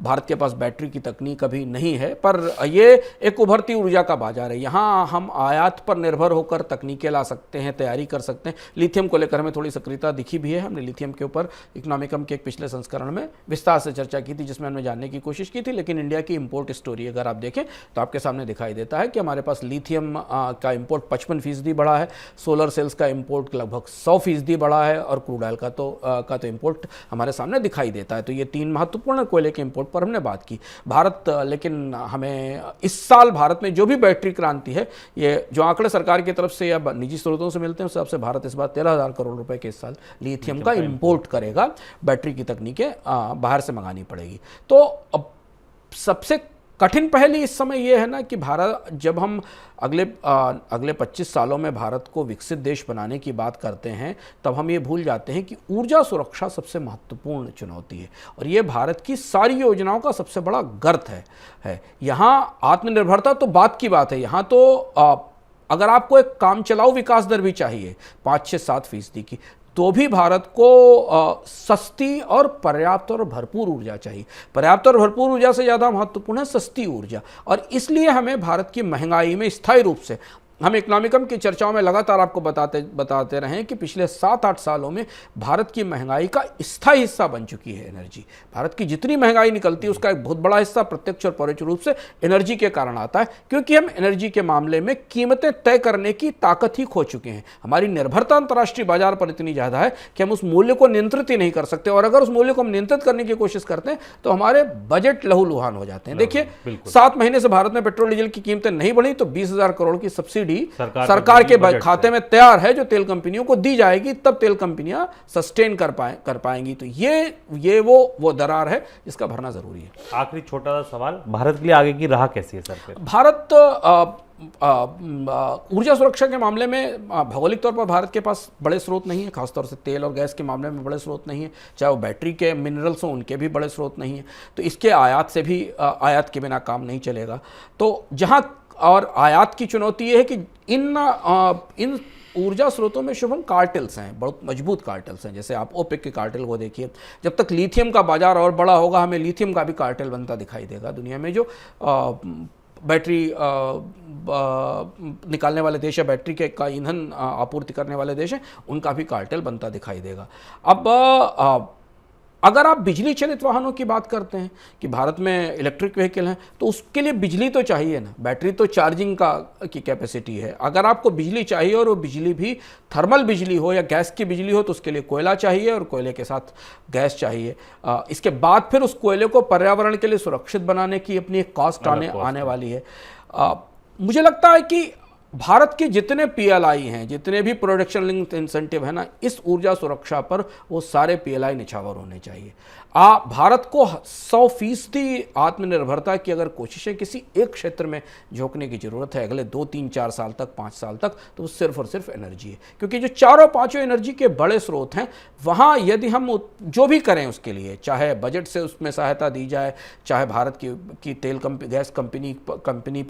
Speaker 2: भारत के पास बैटरी की तकनीक अभी नहीं है, पर ये एक उभरती ऊर्जा का बाजार है। यहाँ हम आयात पर निर्भर होकर तकनीकें ला सकते हैं, तैयारी कर सकते हैं। लिथियम को लेकर हमें थोड़ी सक्रियता दिखी भी है। हमने लिथियम के ऊपर इकोनॉमिकम के एक पिछले संस्करण में विस्तार से चर्चा की थी, जिसमें हमने जानने की कोशिश की थी। लेकिन इंडिया की इम्पोर्ट स्टोरी अगर आप देखें तो आपके सामने दिखाई देता है कि हमारे पास लिथियम का इम्पोर्ट 55% बढ़ा है, सोलर सेल्स का इंपोर्ट लगभग 100% बढ़ा है और क्रूड ऑयल का तो इंपोर्ट हमारे सामने दिखाई देता है। तो ये 3 महत्वपूर्ण कोयले के इंपोर्ट पर हमने बात की। भारत, लेकिन हमें इस साल भारत में जो भी बैटरी क्रांति है, ये जो आंकड़े सरकार की तरफ से या निजी स्रोतों से मिलते हैं, उस हिसाब से भारत इस बार 13,000 करोड़ रुपए के इस साल लिथियम का इंपोर्ट करेगा। बैटरी की तकनीकें बाहर से मंगानी पड़ेगी। तो अब सबसे कठिन पहली इस समय यह है ना कि भारत, जब हम अगले 25 सालों में भारत को विकसित देश बनाने की बात करते हैं, तब हम ये भूल जाते हैं कि ऊर्जा सुरक्षा सबसे महत्वपूर्ण चुनौती है और ये भारत की सारी योजनाओं का सबसे बड़ा गर्त है। यहाँ आत्मनिर्भरता तो बात की बात है, यहाँ तो अगर आपको एक काम चलाऊ विकास दर भी चाहिए 5-6-7% की, तो भी भारत को सस्ती और पर्याप्त और भरपूर ऊर्जा चाहिए। पर्याप्त और भरपूर ऊर्जा से ज़्यादा महत्वपूर्ण है सस्ती ऊर्जा, और इसलिए हमें भारत की महंगाई में स्थायी रूप से, हम इकोनॉमिकम की चर्चाओं में लगातार आपको बताते रहे कि पिछले 7-8 सालों में भारत की महंगाई का स्थायी हिस्सा बन चुकी है एनर्जी। भारत की जितनी महंगाई निकलती है उसका एक बहुत बड़ा हिस्सा प्रत्यक्ष और परोक्ष रूप से एनर्जी के कारण आता है, क्योंकि हम एनर्जी के मामले में कीमतें तय करने की ताकत ही खो चुके हैं। हमारी निर्भरता अंतर्राष्ट्रीय बाजार पर इतनी ज़्यादा है कि हम उस मूल्य को नियंत्रित ही नहीं कर सकते, और अगर उस मूल्य को हम नियंत्रित करने की कोशिश करते हैं तो हमारे बजट लहूलुहान हो जाते हैं। देखिए, 7 महीने से भारत में पेट्रोल डीजल की कीमतें नहीं बढ़ी, तो 20,000 करोड़ की सब्सिडी सरकार के खाते में तैयार है, जो तेल कंपनियों को दी जाएगी, तब तेल कंपनियां सस्टेन कर पाएंगी। तो ये वो दरार है जिसका भरना जरूरी है।
Speaker 1: आखिरी छोटा सा सवाल, भारत के लिए आगे की राह कैसी है सर?
Speaker 2: भारत ऊर्जा सुरक्षा के मामले में भौगोलिक तौर पर भारत के पास बड़े स्रोत नहीं है, खासतौर से तेल और गैस के मामले में बड़े स्रोत नहीं है, चाहे वो बैटरी के मिनरल्स हों उनके भी बड़े स्रोत नहीं है। तो इसके आयात से भी आयात के बिना काम नहीं चलेगा। तो जहाँ और आयात की चुनौती ये है कि इन ऊर्जा स्रोतों में शुभम कार्टेल्स हैं, बहुत मजबूत कार्टेल्स हैं। जैसे आप ओपेक के कार्टेल को देखिए, जब तक लिथियम का बाजार और बड़ा होगा हमें लिथियम का भी कार्टेल बनता दिखाई देगा। दुनिया में जो बैटरी निकालने वाले देश है, बैटरी के का ईंधन आपूर्ति करने वाले देश हैं, उनका भी कार्टेल बनता दिखाई देगा। अब अगर आप बिजली चलित वाहनों की बात करते हैं कि भारत में इलेक्ट्रिक व्हीकल हैं, तो उसके लिए बिजली तो चाहिए ना। बैटरी तो चार्जिंग की कैपेसिटी है। अगर आपको बिजली चाहिए और वो बिजली भी थर्मल बिजली हो या गैस की बिजली हो, तो उसके लिए कोयला चाहिए और कोयले के साथ गैस चाहिए। इसके बाद फिर उस कोयले को पर्यावरण के लिए सुरक्षित बनाने की अपनी एक कॉस्ट आने वाली है। मुझे लगता है कि भारत के जितने PLI हैं, जितने भी प्रोडक्शन लिंक्ड इंसेंटिव है ना, इस ऊर्जा सुरक्षा पर वो सारे PLI निछावर होने चाहिए। भारत को 100% आत्मनिर्भरता की अगर कोशिशें किसी एक क्षेत्र में झोंकने की जरूरत है अगले 2, 3, 4 साल तक, 5 साल तक, तो वो सिर्फ और सिर्फ एनर्जी है। क्योंकि जो चारों पांचों एनर्जी के बड़े स्रोत हैं, वहाँ यदि हम जो भी करें उसके लिए, चाहे बजट से उसमें सहायता दी जाए, चाहे भारत की तेल गैस कंपनी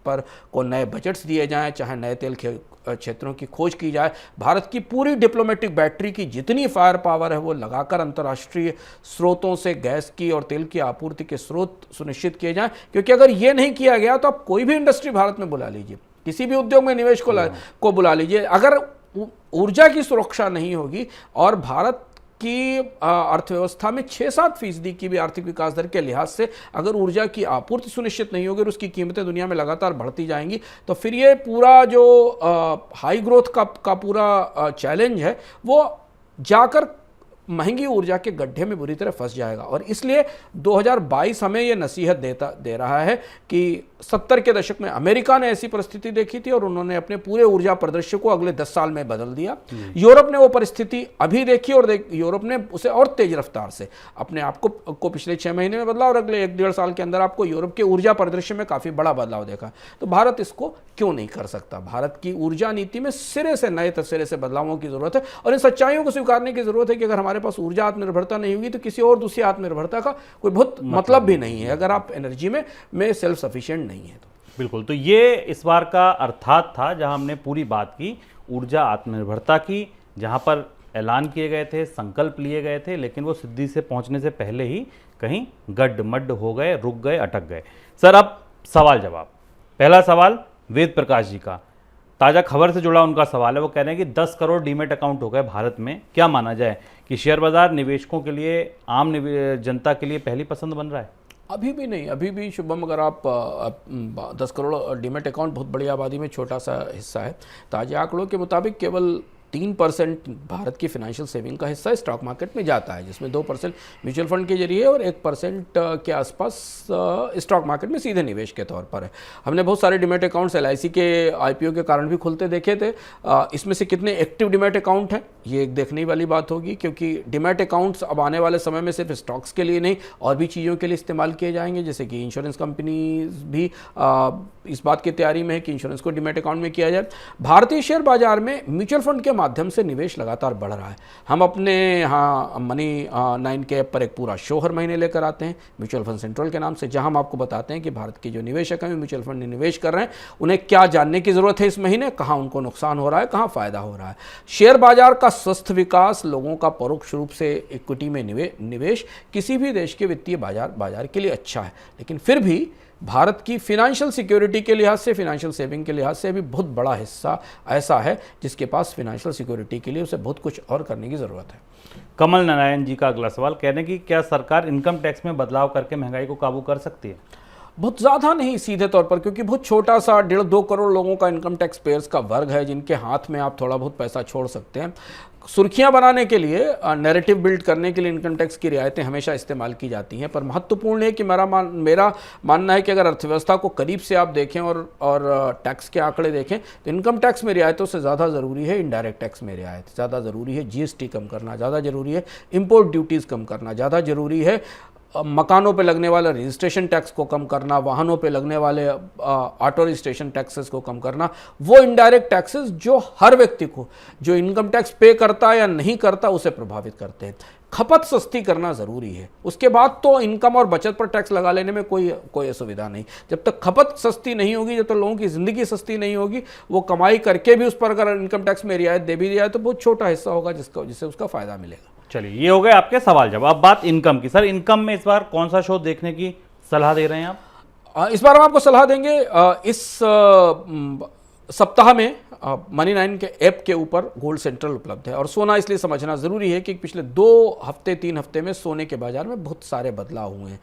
Speaker 2: पर को नए बजट्स दिए जाएं, चाहे नए तेल क्षेत्रों की खोज की जाए, भारत की पूरी डिप्लोमेटिक बैटरी की जितनी फायर पावर है वो लगाकर अंतर्राष्ट्रीय स्रोतों से गैस की और तेल की आपूर्ति के स्रोत सुनिश्चित किए जाएं। क्योंकि अगर ये नहीं किया गया तो आप कोई भी इंडस्ट्री भारत में बुला लीजिए, किसी भी उद्योग में निवेश को बुला लीजिए, अगर ऊर्जा की सुरक्षा नहीं होगी और भारत की अर्थव्यवस्था में 6-7% की भी आर्थिक विकास दर के लिहाज से अगर ऊर्जा की आपूर्ति सुनिश्चित नहीं होगी और उसकी कीमतें दुनिया में लगातार बढ़ती जाएंगी, तो फिर ये पूरा जो हाई ग्रोथ का पूरा चैलेंज है वो जाकर महंगी ऊर्जा के गड्ढे में बुरी तरह फंस जाएगा। और इसलिए 2022 हमें यह नसीहत दे रहा है कि 70 के दशक में अमेरिका ने ऐसी परिस्थिति देखी थी और उन्होंने अपने पूरे ऊर्जा परिदृश्य को अगले 10 साल में बदल दिया। यूरोप ने वो परिस्थिति अभी देखी और यूरोप ने उसे और तेज रफ्तार से अपने आप को पिछले 6 महीने में बदला और अगले 1-1.5 साल के अंदर आपको यूरोप के ऊर्जा परिदृश्य में काफी बड़ा बदलाव देखा। तो भारत इसको क्यों नहीं कर सकता? भारत की ऊर्जा नीति में सिरे से नए सिरे से बदलावों की जरूरत है और इन सच्चाइयों को स्वीकारने की जरूरत है कि अगर हमारे पास ऊर्जा आत्मनिर्भरता नहीं होगी तो किसी और दूसरी आत्मनिर्भरता का कोई बहुत मतलब भी नहीं है, अगर आप एनर्जी में सेल्फ सफिशिएंट नहीं है तो।
Speaker 1: बिल्कुल, तो ये इस बार का अर्थात था जहां हमने पूरी बात की ऊर्जा आत्मनिर्भरता की, जहां पर ऐलान किए गए थे, संकल्प लिए गए थे, लेकिन वो सिद्धि से पहुंचने से पहले ही कहीं गड्ढ-मड्ढ हो गए, रुक गए, अटक गए। सर, अब सवाल जवाब। पहला सवाल वेद प्रकाश जी का, ताज़ा खबर से जुड़ा उनका सवाल है। वो कह रहे हैं कि 10 करोड़ डीमेट अकाउंट हो गए भारत में। क्या माना जाए कि शेयर बाजार निवेशकों के लिए, आम जनता के लिए पहली पसंद बन रहा है?
Speaker 2: अभी भी नहीं, अभी भी शुभम, अगर आप 10 करोड़ डीमेट अकाउंट बहुत बड़ी आबादी में छोटा सा हिस्सा है। ताज़ा आंकड़ों के मुताबिक केवल 3% भारत की फाइनेंशियल सेविंग का हिस्सा स्टॉक मार्केट में जाता है, जिसमें 2% म्यूचुअल फंड के जरिए और 1% के आसपास स्टॉक मार्केट में सीधे निवेश के तौर पर है। हमने बहुत सारे डिमेट अकाउंट्स LIC के IPO के कारण भी खुलते देखे थे। इसमें से कितने एक्टिव डिमेट अकाउंट हैं ये एक देखने वाली बात होगी, क्योंकि डिमेट अकाउंट्स अब आने वाले समय में सिर्फ स्टॉक्स के लिए नहीं और भी चीज़ों के लिए इस्तेमाल किए जाएंगे। जैसे कि इंश्योरेंस कंपनी भी इस बात की तैयारी में है कि इंश्योरेंस को डिमेट अकाउंट में किया जाए। भारतीय शेयर बाजार में म्यूचुअल फंड के माध्यम से निवेश लगातार बढ़ रहा है। हम अपने यहाँ मनी 9 के ऐप पर एक पूरा शो हर महीने लेकर आते हैं म्यूचुअल फंड सेंट्रल के नाम से, जहां हम आपको बताते हैं कि भारत के जो निवेशक हैं म्यूचुअल फंड में निवेश कर रहे हैं, उन्हें क्या जानने की जरूरत है इस महीने, कहाँ उनको नुकसान हो रहा है, कहाँ फायदा हो रहा है। शेयर बाजार का स्वस्थ विकास, लोगों का परोक्ष रूप से इक्विटी में निवेश किसी भी देश के वित्तीय बाजार के लिए अच्छा है। लेकिन फिर भी भारत की फिनेंशियल सिक्योरिटी के लिहाज से, फिनेंशियल सेविंग के लिहाज से भी बहुत बड़ा हिस्सा ऐसा है जिसके पास फिनेंशियल सिक्योरिटी के लिए उसे बहुत कुछ और करने की ज़रूरत है।
Speaker 1: कमल नारायण जी का अगला सवाल, कहने हैं कि क्या सरकार इनकम टैक्स में बदलाव करके महंगाई को काबू कर सकती है?
Speaker 2: बहुत ज़्यादा नहीं सीधे तौर पर, क्योंकि बहुत छोटा सा 1.5-2 करोड़ लोगों का इनकम टैक्स पेयर्स का वर्ग है जिनके हाथ में आप थोड़ा बहुत पैसा छोड़ सकते हैं। सुर्खियां बनाने के लिए, नैरेटिव बिल्ड करने के लिए इनकम टैक्स की रियायतें हमेशा इस्तेमाल की जाती हैं, पर महत्वपूर्ण है कि मेरा मानना है कि अगर अर्थव्यवस्था को करीब से आप देखें और टैक्स के आंकड़े देखें तो इनकम टैक्स में रियायतों से ज़्यादा ज़रूरी है इनडायरेक्ट टैक्स में रियायत, ज़्यादा ज़रूरी है GST कम करना, ज़्यादा ज़रूरी है इम्पोर्ट ड्यूटीज़ कम करना, ज़्यादा ज़रूरी है मकानों पे लगने वाले रजिस्ट्रेशन टैक्स को कम करना, वाहनों पे लगने वाले ऑटो रजिस्ट्रेशन टैक्सेस को कम करना, वो इनडायरेक्ट टैक्सेस जो हर व्यक्ति को जो इनकम टैक्स पे करता है या नहीं करता उसे प्रभावित करते हैं। खपत सस्ती करना ज़रूरी है, उसके बाद तो इनकम और बचत पर टैक्स लगा लेने में कोई असुविधा नहीं। जब तक खपत सस्ती नहीं होगी, जब तक लोगों की ज़िंदगी सस्ती नहीं होगी, वो कमाई करके भी उस पर अगर इनकम टैक्स में रियायत दे भी दिया तो बहुत छोटा हिस्सा होगा जिससे उसका फ़ायदा मिलेगा।
Speaker 1: चलिए, ये हो गए आपके सवाल जवाब। अब बात इनकम की। सर, इनकम में इस बार कौन सा शो देखने की सलाह दे रहे हैं आप?
Speaker 2: इस बार हम आपको सलाह देंगे, इस सप्ताह में मनी 9 के ऐप के ऊपर गोल्ड सेंट्रल उपलब्ध है। और सोना इसलिए समझना ज़रूरी है कि पिछले 2-3 हफ्ते में सोने के बाजार में बहुत सारे बदलाव हुए हैं।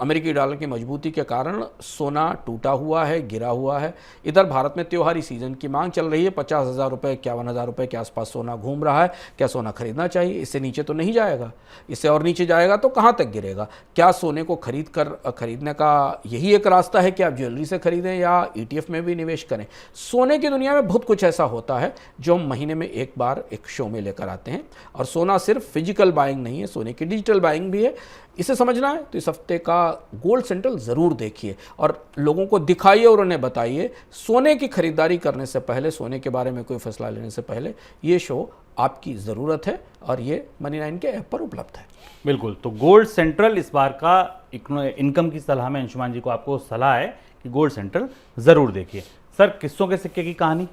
Speaker 2: अमेरिकी डॉलर की मजबूती के कारण सोना टूटा हुआ है, गिरा हुआ है। इधर भारत में त्योहारी सीजन की मांग चल रही है। 50,000 रुपये, 51,000 रुपये के आसपास सोना घूम रहा है। क्या सोना खरीदना चाहिए? इससे नीचे तो नहीं जाएगा, इससे और नीचे जाएगा तो कहाँ तक गिरेगा? क्या सोने को खरीदने का यही एक रास्ता है कि आप ज्वेलरी से खरीदें या ETF में भी निवेश करें? सोने की दुनिया में बहुत कुछ ऐसा होता है जो हम महीने में एक बार एक शो में लेकर आते हैं। और सोना सिर्फ फिजिकल बाइंग नहीं है, सोने की डिजिटल बाइंग भी है। इसे समझना है तो इस हफ्ते का गोल्ड सेंट्रल ज़रूर देखिए और लोगों को दिखाइए और उन्हें बताइए। सोने की खरीदारी करने से पहले, सोने के बारे में कोई फैसला लेने से पहले ये शो आपकी ज़रूरत है और ये मनी 9 के ऐप पर उपलब्ध है।
Speaker 1: बिल्कुल। तो गोल्ड सेंट्रल इस बार का इनकम की सलाह में अंशुमान जी को आपको सलाह है कि गोल्ड सेंट्रल ज़रूर देखिए। सर, किस्सों के सिक्के की कहानी?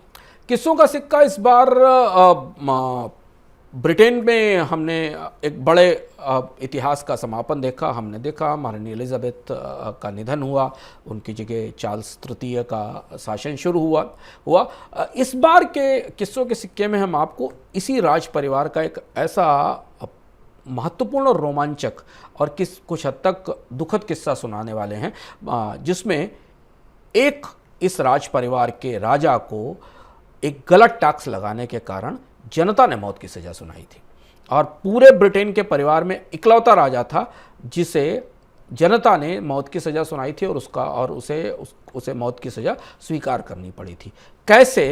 Speaker 2: किस्सों का सिक्का इस बार ब्रिटेन में हमने एक बड़े इतिहास का समापन देखा। हमने देखा महारानी एलिजाबेथ का निधन हुआ, उनकी जगह चार्ल्स तृतीय का शासन शुरू हुआ। इस बार के किस्सों के सिक्के में हम आपको इसी राज परिवार का एक ऐसा महत्वपूर्ण और रोमांचक और कुछ हद तक दुखद किस्सा सुनाने वाले हैं, जिसमें एक इस राज परिवार के राजा को एक गलत टैक्स लगाने के कारण जनता ने मौत की सज़ा सुनाई थी। और पूरे ब्रिटेन के परिवार में इकलौता राजा था जिसे जनता ने मौत की सज़ा सुनाई थी और उसे मौत की सज़ा स्वीकार करनी पड़ी थी। कैसे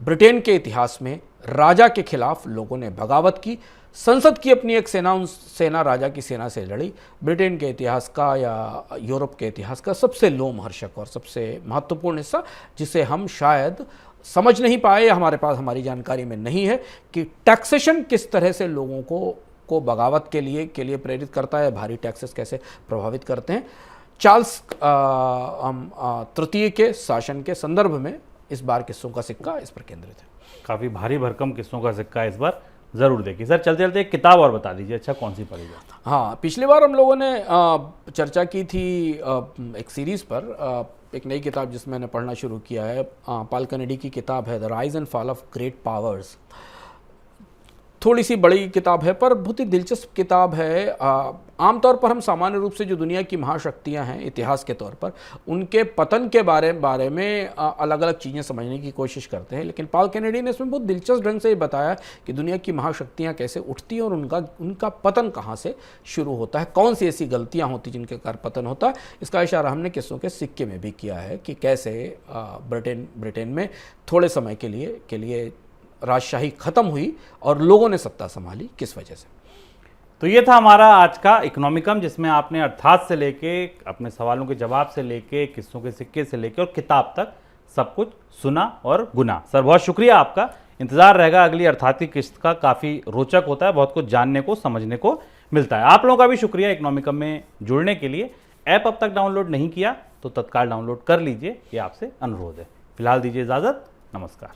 Speaker 2: ब्रिटेन के इतिहास में राजा के खिलाफ लोगों ने बगावत की, संसद की अपनी एक सेना राजा की सेना से लड़ी। ब्रिटेन के इतिहास का या यूरोप के इतिहास का सबसे लोमहर्षक और सबसे महत्वपूर्ण हिस्सा, जिसे हम शायद समझ नहीं पाए, हमारे पास हमारी जानकारी में नहीं है कि टैक्सेशन किस तरह से लोगों को बगावत के लिए प्रेरित करता है, भारी टैक्सेस कैसे प्रभावित करते हैं। चार्ल्स तृतीय के शासन के संदर्भ में इस बार किस्सों का सिक्का इस पर केंद्रित है।
Speaker 1: काफ़ी भारी भरकम किस्सों का सिक्का इस बार ज़रूर देखिए। सर, चलते चलते एक किताब और बता दीजिए, अच्छा कौन सी पढ़ेगा?
Speaker 2: हाँ, पिछली बार हम लोगों ने चर्चा की थी एक सीरीज़ पर, एक नई किताब जिसमें मैंने पढ़ना शुरू किया है। पॉल कैनेडी की किताब है the rise and fall of great powers. थोड़ी सी बड़ी किताब है पर बहुत ही दिलचस्प किताब है। आमतौर पर हम सामान्य रूप से जो दुनिया की महाशक्तियां हैं इतिहास के तौर पर, उनके पतन के बारे में अलग अलग चीज़ें समझने की कोशिश करते हैं, लेकिन पॉल कैनेडी ने इसमें बहुत दिलचस्प ढंग से ये बताया कि दुनिया की महाशक्तियां कैसे उठती हैं और उनका पतन कहाँ से शुरू होता है, कौन सी ऐसी गलतियाँ होती जिनके कारण पतन होता है। इसका इशारा हमने किस्सों के सिक्के में भी किया है कि कैसे ब्रिटेन में थोड़े समय के लिए राजशाही खत्म हुई और लोगों ने सत्ता संभाली किस वजह से।
Speaker 1: तो ये था हमारा आज का इकोनॉमिकम, जिसमें आपने अर्थात से लेके अपने सवालों के जवाब से लेके किस्सों के सिक्के से लेके और किताब तक सब कुछ सुना और गुना। सर, बहुत शुक्रिया आपका। इंतजार रहेगा अगली अर्थात की किस्त का। काफ़ी रोचक होता है, बहुत कुछ जानने को समझने को मिलता है। आप लोगों का भी शुक्रिया इकोनॉमिकम में जुड़ने के लिए। ऐप अब तक डाउनलोड नहीं किया तो तत्काल डाउनलोड कर लीजिए, ये आपसे अनुरोध है। फिलहाल दीजिए इजाज़त, नमस्कार।